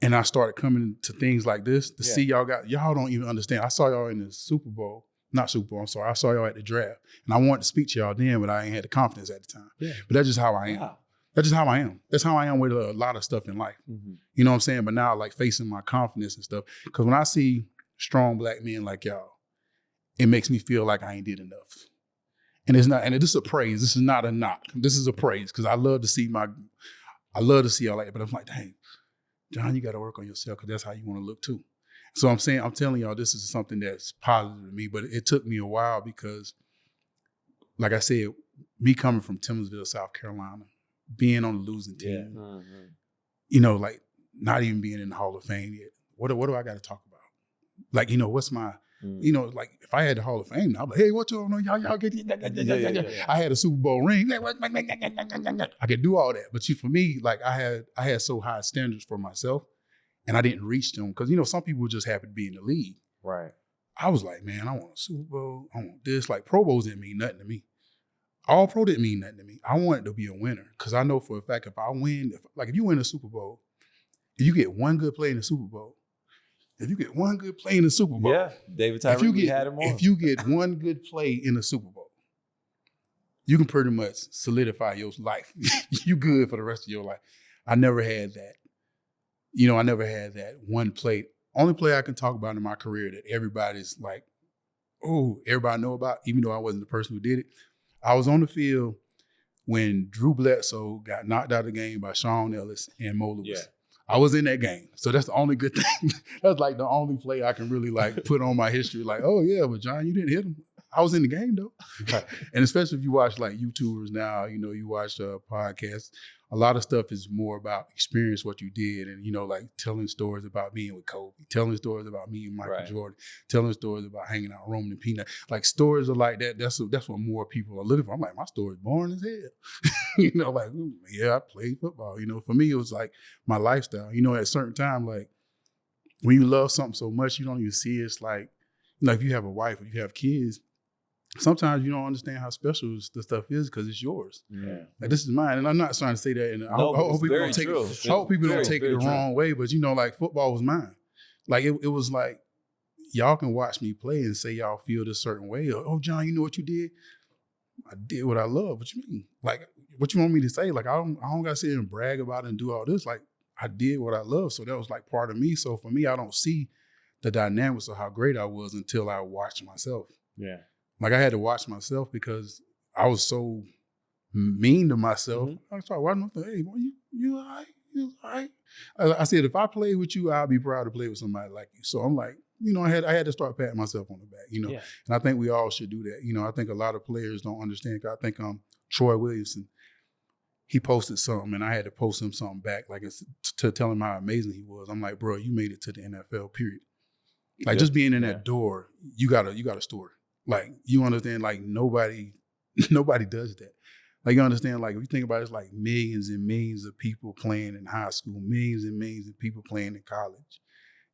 and I started coming to things like this to see y'all don't even understand. I saw y'all in the Super Bowl, not Super Bowl, I'm sorry. I saw y'all at the draft. And I wanted to speak to y'all then, but I ain't had the confidence at the time. Yeah. But that's just how I am. Wow. That's just how I am. That's how I am with a lot of stuff in life. Mm-hmm. You know what I'm saying? But now like facing my confidence and stuff. Because when I see strong black men like y'all, it makes me feel like I ain't did enough. And it's not, and this is a praise. This is not a knock. This is a praise because I love to see y'all like that. But I'm like, dang, John, you got to work on yourself because that's how you want to look too. So I'm telling y'all, this is something that's positive to me, but it took me a while because, like I said, me coming from Timorsville, South Carolina, being on the losing team, you know, like not even being in the Hall of Fame yet. What do I got to talk about? Like, you know, what's my, you know, like if I had the Hall of Fame now, I'm like, hey, what you know, y'all get I had a Super Bowl ring. I could do all that. But for me, like I had so high standards for myself and I didn't reach them. Because, you know, some people just happen to be in the league. Right. I was like, man, I want a Super Bowl. I want this. Like Pro Bowls didn't mean nothing to me. All Pro didn't mean nothing to me. I wanted to be a winner. Because I know for a fact if I win, if you win a Super Bowl, if you get one good play in the Super Bowl, if you get one good play in the Super Bowl. Yeah, David Tyree had him on. If you get one good play in the Super Bowl, you can pretty much solidify your life. You good for the rest of your life. I never had that. You know, I never had that one play. Only play I can talk about in my career that everybody's like, oh, everybody know about, even though I wasn't the person who did it. I was on the field when Drew Bledsoe got knocked out of the game by Sean Ellis and Mo Lewis. Yeah. I was in that game. So that's the only good thing. That's like the only play I can really like put on my history. Like, oh yeah, but John, you didn't hit him. I was in the game though. And especially if you watch like YouTubers now, you watch podcasts, a lot of stuff is more about experience what you did and, like telling stories about being with Kobe, telling stories about me and Michael Jordan, telling stories about hanging out Roman and Peanut. Like stories are like that. That's what more people are looking for. I'm like, my story's boring as hell. Like, yeah, I played football. For me, it was like my lifestyle. At a certain time, like when you love something so much, you don't even see it's like, if you have a wife or you have kids, sometimes you don't understand how special the stuff is because it's yours. Yeah. Like this is mine, and I'm not trying to say that. And I hope people don't take it. I hope people don't take it the wrong way. But like football was mine. Like it was like y'all can watch me play and say y'all feel this certain way. Or, oh, John, you know what you did? I did what I love. What you mean? Like what you want me to say? Like I don't gotta sit here and brag about it and do all this. Like I did what I love. So that was like part of me. So for me, I don't see the dynamics of how great I was until I watched myself. Yeah. Like I had to watch myself because I was so mean to myself. I started watching myself. Hey, boy, you all right? You all right? I said, if I play with you, I'll be proud to play with somebody like you. So I'm like, I had to start patting myself on the back, And I think we all should do that. I think a lot of players don't understand. I think Troy Williamson, he posted something and I had to post him something back, like to tell him how amazing he was. I'm like, bro, you made it to the NFL, period. Like just being in that door, you got a story. Like you understand, like nobody does that. Like you understand, like if you think about it, it's like millions and millions of people playing in high school, millions and millions of people playing in college,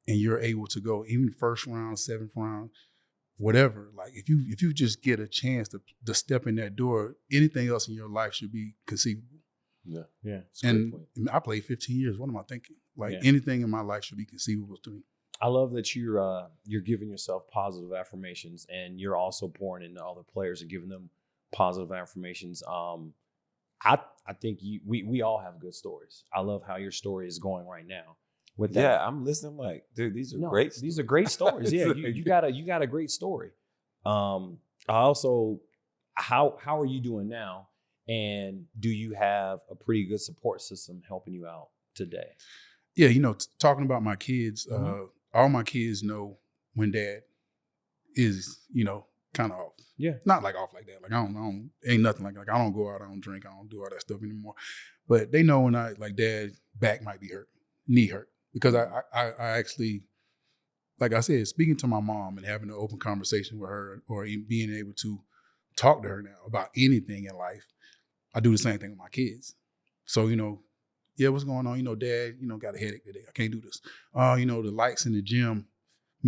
and you're able to go even first round, seventh round, whatever. Like if you just get a chance to step in that door, anything else in your life should be conceivable. Yeah, yeah. And I played 15 years. What am I thinking? Like anything in my life should be conceivable to me. I love that you're giving yourself positive affirmations and you're also pouring into other players and giving them positive affirmations. I think we all have good stories. I love how your story is going right now. With that. Yeah, I'm listening like, dude, these are great. These are great stories. Yeah, you got a great story. I also, how are you doing now? And do you have a pretty good support system helping you out today? Yeah, talking about my kids, all my kids know when dad is, kind of off. Yeah. Not like off like that. Like I don't ain't nothing like I don't go out, I don't drink, I don't do all that stuff anymore. But they know when dad's back might be hurt, knee hurt. Because I actually, like I said, speaking to my mom and having an open conversation with her or being able to talk to her now about anything in life, I do the same thing with my kids. So, yeah, what's going on? Dad, got a headache today. I can't do this. The lights in the gym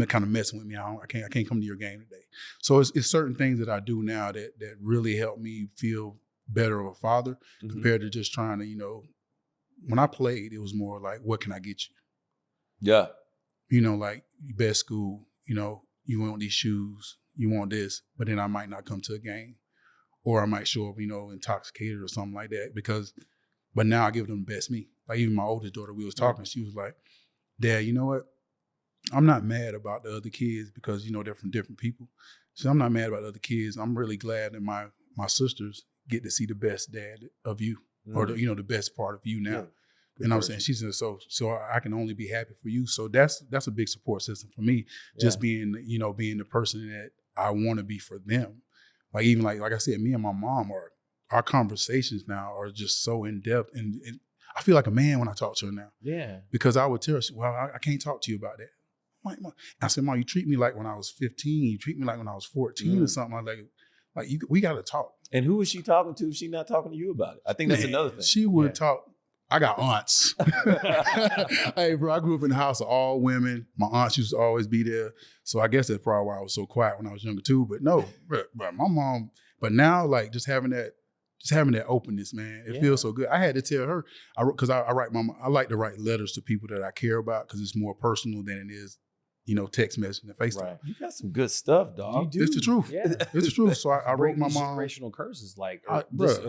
kind of messing with me. I can't come to your game today. So it's certain things that I do now that really help me feel better of a father compared to just trying to, when I played, it was more like, what can I get you? Yeah. Like best school, you want these shoes, you want this, but then I might not come to a game or I might show up, intoxicated or something like that but now I give them the best me. Like even my oldest daughter, we was talking, she was like, Dad, you know what? I'm not mad about the other kids because, they're from different people. So I'm not mad about the other kids. I'm really glad that my sisters get to see the best dad of you or the best part of you now. Yeah. And I'm saying, she said, so I can only be happy for you. So that's a big support system for me. Just being the person that I want to be for them. Like even like I said, me and my mom our conversations now are just so in depth, and I feel like a man when I talk to her now. Yeah. Because I would tell her, well, I can't talk to you about that. I said, Mom, you treat me like when I was 15. You treat me like when I was 14 or something. Like we got to talk. And who is she talking to if she's not talking to you about it? I think that's another thing. She would talk. I got aunts. Hey, bro, I grew up in the house of all women. My aunts used to always be there. So I guess that's probably why I was so quiet when I was younger too. But no, bro, my mom, but now like just having that openness, man, it feels so good. I had to tell her, because I like to write letters to people that I care about because it's more personal than it is, text messaging and FaceTime. Right. You got some good stuff, dog. You do. It's the truth. Yeah. It's the truth. So I wrote my mom. Generational curses, or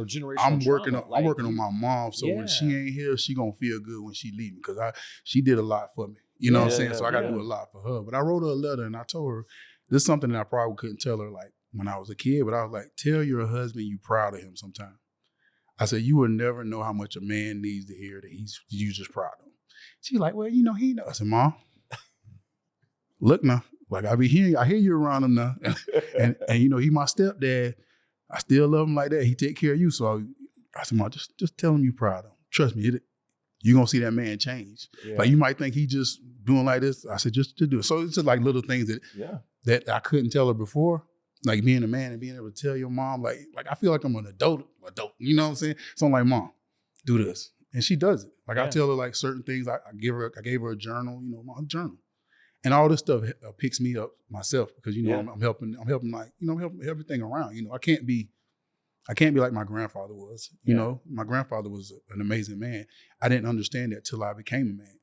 generational. I'm working trauma. I'm working on my mom. So when she ain't here, she gonna feel good when she leave me because she did a lot for me. You know what I'm saying? So I got to do a lot for her. But I wrote her a letter and I told her this is something that I probably couldn't tell her like when I was a kid. But I was like, tell your husband you proud of him sometime. I said, you will never know how much a man needs to hear that you just proud of him. She's like, well, he knows. I said, Mom, look now, Like I hear you around him now, and you know he my stepdad. I still love him like that. He take care of you. So I said, Mom, just tell him you proud of him. Trust me, you're gonna see that man change. Yeah. Like you might think he just doing like this. I said, just to do it. So it's just like little things that I couldn't tell her before. Like being a man and being able to tell your mom, like I feel like I'm an adult. You know what I'm saying? So I'm like, Mom, do this. And she does it. Like I tell her like certain things. I gave her a journal, you know, my journal. And all this stuff picks me up myself because, you know, I'm helping like, you know, I'm helping everything around. You know, I can't be like my grandfather was. You know, my grandfather was an amazing man. I didn't understand that till I became a man.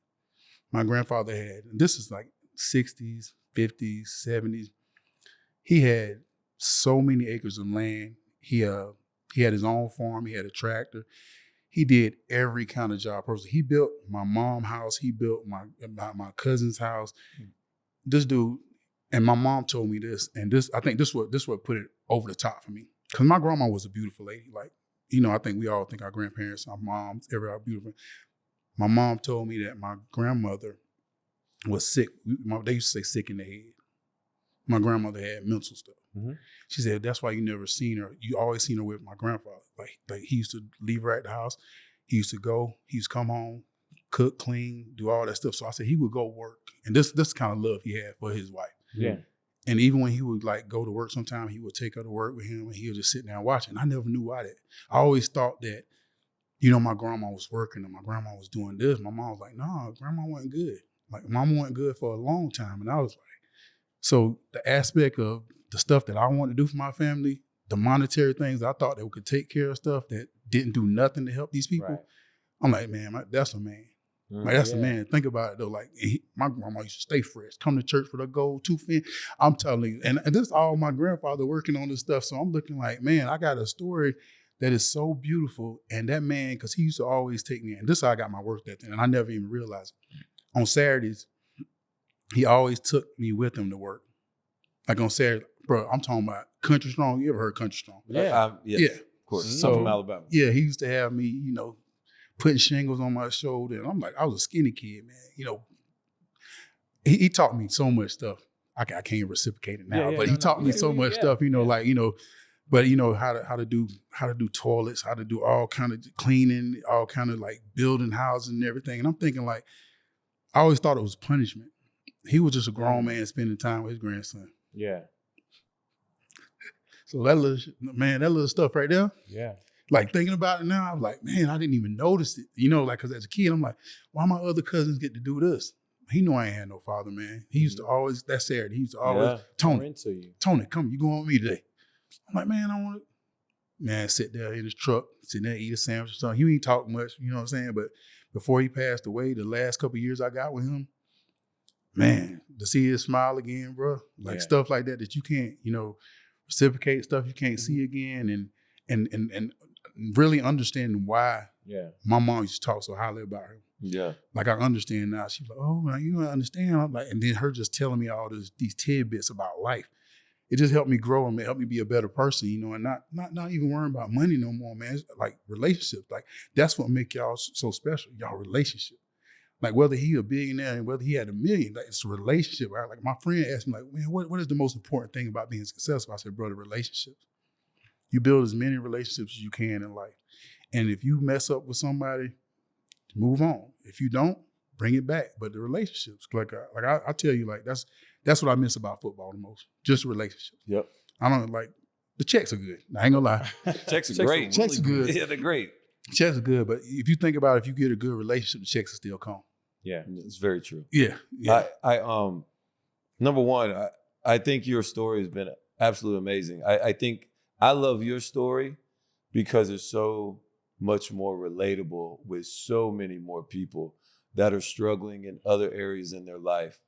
My grandfather had, and this is like 60s, 50s, 70s. He had so many acres of land. He had his own farm. He had a tractor. He did every kind of job personally. He built my mom's house. He built my cousin's house. This dude, and my mom told me this, and this I think this what put it over the top for me. Because my grandma was a beautiful lady. Like, you know, I think we all think our grandparents, our moms, everybody are beautiful. My mom told me that my grandmother was sick. They used to say sick in the head. My grandmother had mental stuff. Mm-hmm. She said, that's why you never seen her. You always seen her with my grandfather. Like he used to leave her at the house. He used to come home, cook, clean, do all that stuff. So I said he would go work. And this kind of love he had for his wife. Yeah. And even when he would like go to work sometime, he would take her to work with him and he would just sit there and watch it. And I never knew why that. I always thought that, you know, my grandma was working and my grandma was doing this. My mom was like, no, grandma wasn't good. Like mama wasn't good for a long time. And I was like, so the aspect of the stuff that I wanted to do for my family, the monetary things I thought that we could take care of stuff that didn't do nothing to help these people. Right. I'm like, man, that's a man. Like, that's a man. Think about it though. Like my grandma used to stay fresh, come to church with a gold tooth in. I'm telling you, and this is all my grandfather working on this stuff. So I'm looking like, man, I got a story that is so beautiful. And that man, because he used to always take me in. This is how I got my work that day, and I never even realized it. On Saturdays, he always took me with him to work. Like on Saturday, bro, I'm talking about Country Strong. You ever heard Country Strong? Yeah. Yeah. Of course. So, I'm from Alabama. Yeah, he used to have me, you know, putting shingles on my shoulder. And I'm like, I was a skinny kid, man. You know, he taught me so much stuff. I can't reciprocate it now, but he taught me so much stuff, you know, like, you know, but you know, how to do toilets, how to do all kind of cleaning, all kind of like building houses and everything. And I'm thinking like, I always thought it was punishment. He was just a grown man spending time with his grandson. Yeah. So that little stuff right there. Yeah. Like thinking about it now, I was like, man, I didn't even notice it. You know, like, cause as a kid, I'm like, why my other cousins get to do this? He knew I ain't had no father, man. He used to always, that Saturday, he used to always, Tony, come, you going with me today? I'm like, man, I want to, man, sit there in his truck, sit there, eat a sandwich or something. He ain't talk much, you know what I'm saying? But before he passed away, the last couple of years I got with him, man, to see his smile again, bro, like stuff like that you can't, you know, reciprocate, stuff you can't see again, and really understanding why my mom used to talk so highly about him. Yeah. Like I understand now. She's like, oh, man, you don't understand. I'm like, and then her just telling me all these tidbits about life. It just helped me grow and helped me be a better person, you know, and not even worrying about money no more, man. It's like relationships. Like that's what make y'all so special, y'all relationship. Like whether he a billionaire and whether he had $1 million, like it's a relationship, right? Like my friend asked me, like, man, what is the most important thing about being successful? I said, brother, relationships. You build as many relationships as you can in life. And if you mess up with somebody, move on. If you don't, bring it back. But the relationships, like I tell you, like that's what I miss about football the most. Just relationships. Yep. I don't like the checks are good. I ain't gonna lie. Checks are great. Checks are good. Yeah, they're great. Checks are good, but if you think about it, if you get a good relationship, the checks will still come. Yeah, it's very true. Yeah. I number one, I think your story has been absolutely amazing. I think I love your story because it's so much more relatable with so many more people that are struggling in other areas in their life,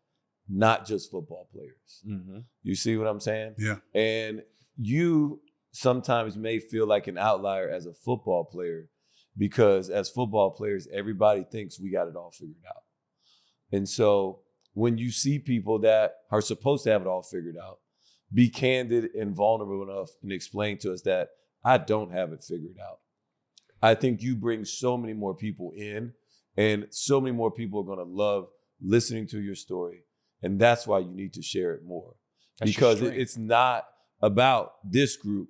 not just football players. Mm-hmm. You see what I'm saying? Yeah. And you sometimes may feel like an outlier as a football player because as football players, everybody thinks we got it all figured out. And so when you see people that are supposed to have it all figured out, be candid and vulnerable enough and explain to us that I don't have it figured out. I think you bring so many more people in and so many more people are going to love listening to your story And that's why you need to share it more. That's because your strength. it's not about this group.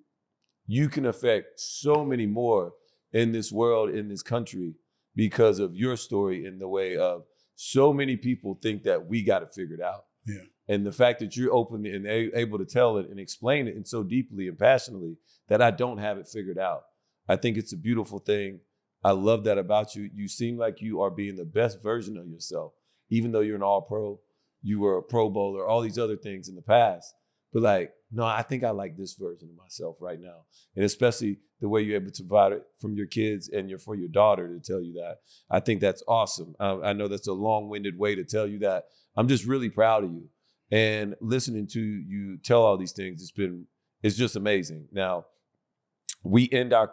You can affect so many more in this world, in this country, because of your story in the way of so many people think that we got it figured out. Yeah. And the fact that you're open and able to tell it and explain it and so deeply and passionately that I don't have it figured out. I think it's a beautiful thing. I love that about you. You seem like you are being the best version of yourself, even though you're an all-pro, you were a Pro Bowler, all these other things in the past. But like, no, I think I like this version of myself right now. And especially the way you're able to provide it from your kids and for your daughter to tell you that. I think that's awesome. I know that's a long-winded way to tell you that. I'm just really proud of you. And listening to you tell all these things, it's just amazing. Now, we end our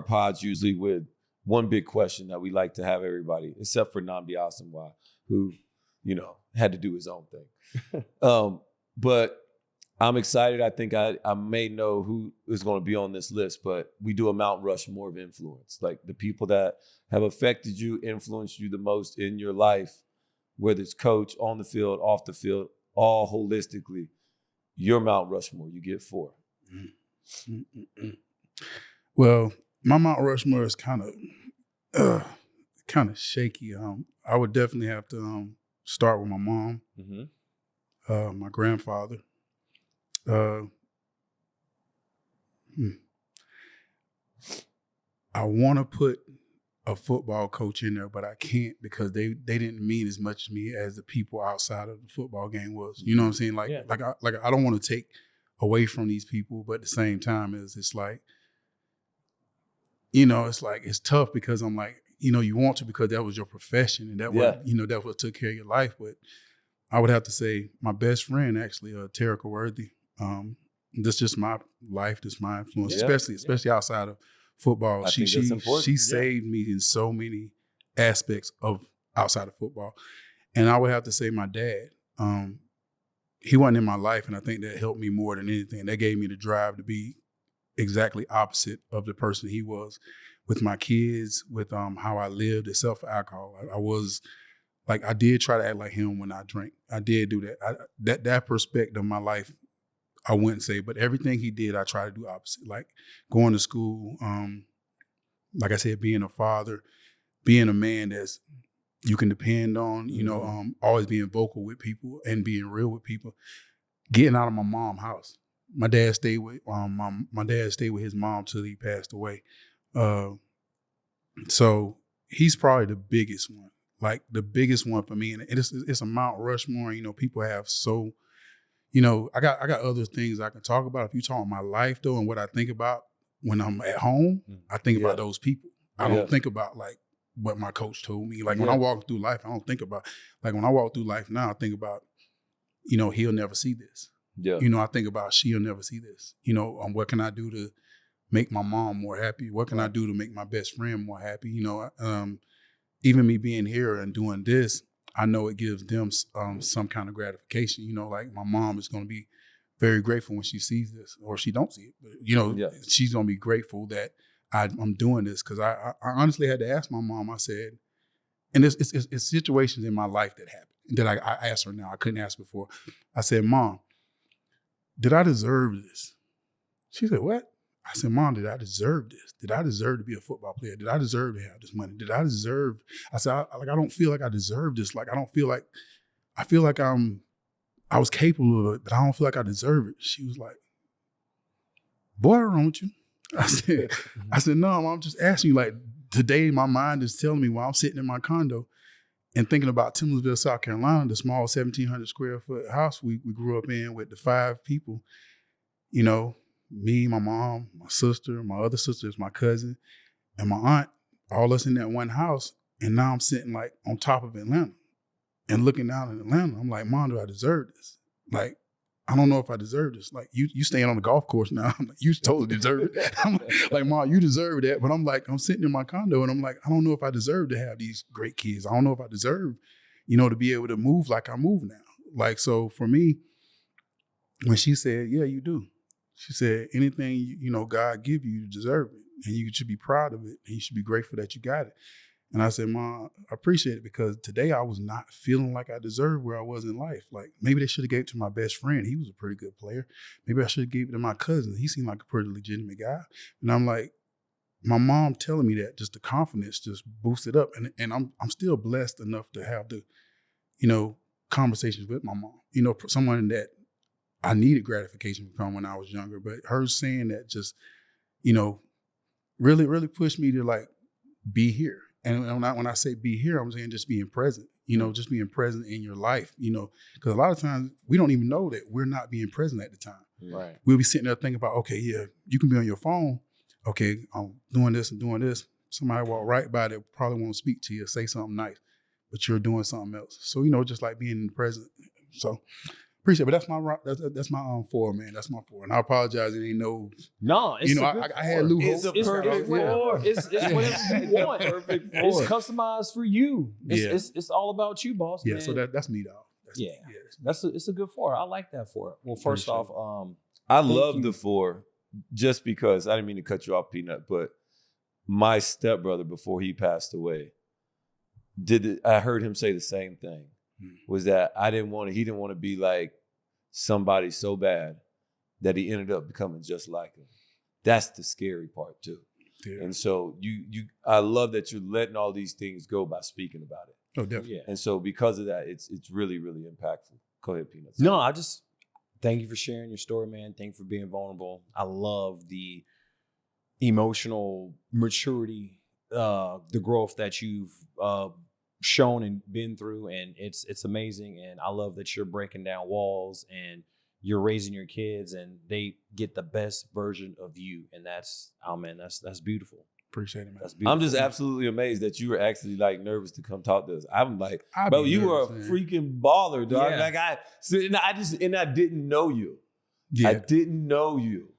pods usually with one big question that we like to have everybody, except for Nnamdi Asomugha, who, had to do his own thing. But I'm excited. I think I may know who is going to be on this list, but we do a Mount Rushmore of influence, like the people that have affected you, influenced you the most in your life, whether it's coach, on the field, off the field, all holistically. Your Mount Rushmore, you get 4. Well, my Mount Rushmore is kind of shaky. I would definitely have to start with my mom, my grandfather. I want to put a football coach in there, but I can't because they didn't mean as much to me as the people outside of the football game was. You know what I'm saying? Like, Yeah. I don't want to take away from these people, but at the same time, it's like, it's tough because I'm like, you want to because that was your profession and that that what took care of your life. But I would have to say my best friend actually, Terica Worthy. That's just my life. That's my influence, especially outside of football. She saved me in so many aspects of outside of football. And I would have to say my dad. He wasn't in my life, and I think that helped me more than anything. That gave me the drive to be exactly opposite of the person he was with my kids, with how I lived, except for alcohol. I was like, I did try to act like him when I drank. I did do that. That perspective of my life, I wouldn't say, but everything he did, I try to do opposite. Like going to school, like I said, being a father, being a man that's you can depend on, always being vocal with people and being real with people. Getting out of my mom's house. My dad stayed with my dad stayed with his mom till he passed away. So he's probably the biggest one, like the biggest one for me. And it's a Mount Rushmore. People have so. I got other things I can talk about. If you talk about my life though, and what I think about when I'm at home, I think about those people. I don't think about like what my coach told me. Like when I walk through life, I don't think about like when I walk through life now, I think about, he'll never see this. Yeah. I think about she'll never see this. What can I do to make my mom more happy? What can I do to make my best friend more happy? Even me being here and doing this, I know it gives them some kind of gratification. Like my mom is going to be very grateful when she sees this, or she don't see it. But, she's going to be grateful that I'm doing this because I honestly had to ask my mom. I said, and it's situations in my life that happen that I asked her now. I couldn't ask before. I said, Mom, did I deserve this? She said, what? I said, Mom, did I deserve this? Did I deserve to be a football player? Did I deserve to have this money? Did I deserve? I said, I don't feel like I deserve this. Like, I feel like I was capable of it, but I don't feel like I deserve it. She was like, boy, what's wrong with you? I said, no, Mom, I'm just asking you. Like today, my mind is telling me while I'm sitting in my condo and thinking about Timlersville, South Carolina, the small 1,700 square foot house we grew up in with the 5 people, me, my mom, my sister, my other sister is my cousin, and my aunt, all us in that one house. And now I'm sitting like on top of Atlanta and looking down at Atlanta. I'm like, Mom, do I deserve this? Like, I don't know if I deserve this. Like, you staying on the golf course now. I'm like, you totally deserve it. I'm like, Mom, you deserve that. But I'm sitting in my condo and I'm like, I don't know if I deserve to have these great kids. I don't know if I deserve, to be able to move like I move now. Like, so for me, when she said, yeah, you do. She said, anything, God give you, you deserve it. And you should be proud of it. And you should be grateful that you got it. And I said, Mom, I appreciate it because today I was not feeling like I deserved where I was in life. Like maybe they should have gave it to my best friend. He was a pretty good player. Maybe I should have gave it to my cousin. He seemed like a pretty legitimate guy. And I'm like, my mom telling me that, just the confidence just boosted up. And I'm still blessed enough to have the, conversations with my mom. Someone that I needed gratification from when I was younger. But her saying that just, really, really pushed me to like be here. And when I say be here, I'm saying just being present, just being present in your life, because a lot of times we don't even know that we're not being present at the time. Right. We'll be sitting there thinking about, okay, yeah, you can be on your phone. Okay, I'm doing this and doing this. Somebody walk right by that probably won't speak to you, say something nice, but you're doing something else. So, just like being in the present. So appreciate it. But that's my 4, man. That's my 4. And I apologize. It ain't no. No, it's I had loopholes. It's perfect 4. It's whatever you want. Perfect 4. It's customized for you. It's all about you, boss. Yeah. Man. So that's me, dog. It's a good 4. I like that 4. Well, first off, I love the 4 just because I didn't mean to cut you off, Peanut, but my stepbrother before he passed away I heard him say the same thing. Was that he didn't want to be like somebody so bad that he ended up becoming just like him. That's the scary part too. Yeah. And so I love that you're letting all these things go by speaking about it. Oh, definitely. Yeah. And so because of that, it's really, really impactful. Go ahead, Peanuts. No, I just thank you for sharing your story, man. Thank you for being vulnerable. I love the emotional maturity, the growth that you've shown and been through, and it's amazing. And I love that you're breaking down walls and you're raising your kids and they get the best version of you. And that's beautiful. Appreciate it, man. That's beautiful. I'm just absolutely amazed that you were actually like nervous to come talk to us. I'm like, bro, you were a freaking baller, dog. Yeah. Like I didn't know you. Yeah. I didn't know you.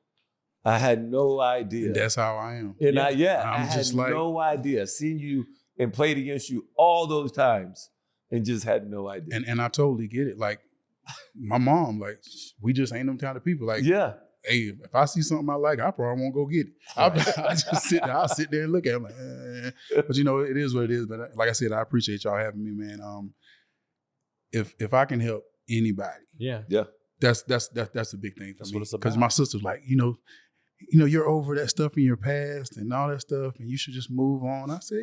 I had no idea. And that's how I am. And I I'm had just like, no idea. Seeing you and played against you all those times and just had no idea. And I totally get it. Like my mom, like we just ain't them kind of people. Like, yeah. Hey, if I see something I like, I probably won't go get it. I'll sit there and look at it. I'm like, But it is what it is. But like I said, I appreciate y'all having me, man. If I can help anybody, yeah, that's a big thing for me. Because my sister's like, you're over that stuff in your past and all that stuff, and you should just move on. I said,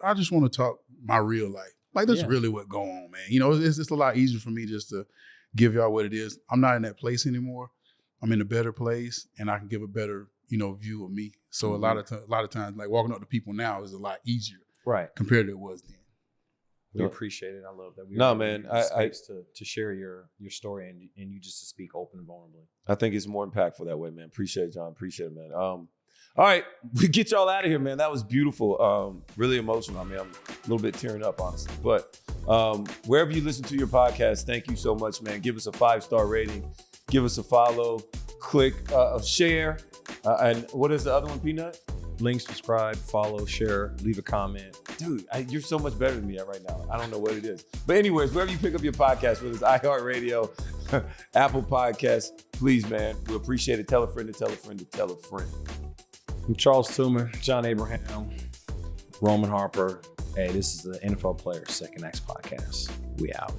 I just want to talk my real life. Like that's really what go on, man. It's a lot easier for me just to give y'all what it is. I'm not in that place anymore. I'm in a better place, and I can give a better, view of me. So a lot of times, like walking up to people now is a lot easier, right, compared to it was then. We appreciate it. I love that. To share your story and you just to speak open and vulnerably. I think it's more impactful that way, man. Appreciate it, John. Appreciate it, man. All right, we get y'all out of here, man. That was beautiful. Really emotional. I mean, I'm a little bit tearing up, honestly. But wherever you listen to your podcast, thank you so much, man. Give us a 5-star rating. Give us a follow. Click share. And what is the other one, Peanut? Link, subscribe, follow, share, leave a comment. Dude, you're so much better than me right now. I don't know what it is. But anyways, wherever you pick up your podcast, whether it's iHeart Radio, Apple Podcasts, please, man, we appreciate it. Tell a friend to tell a friend to tell a friend. I'm Charles Tillman, John Abraham, Roman Harper. Hey, this is the NFL Players Second X Podcast. We out.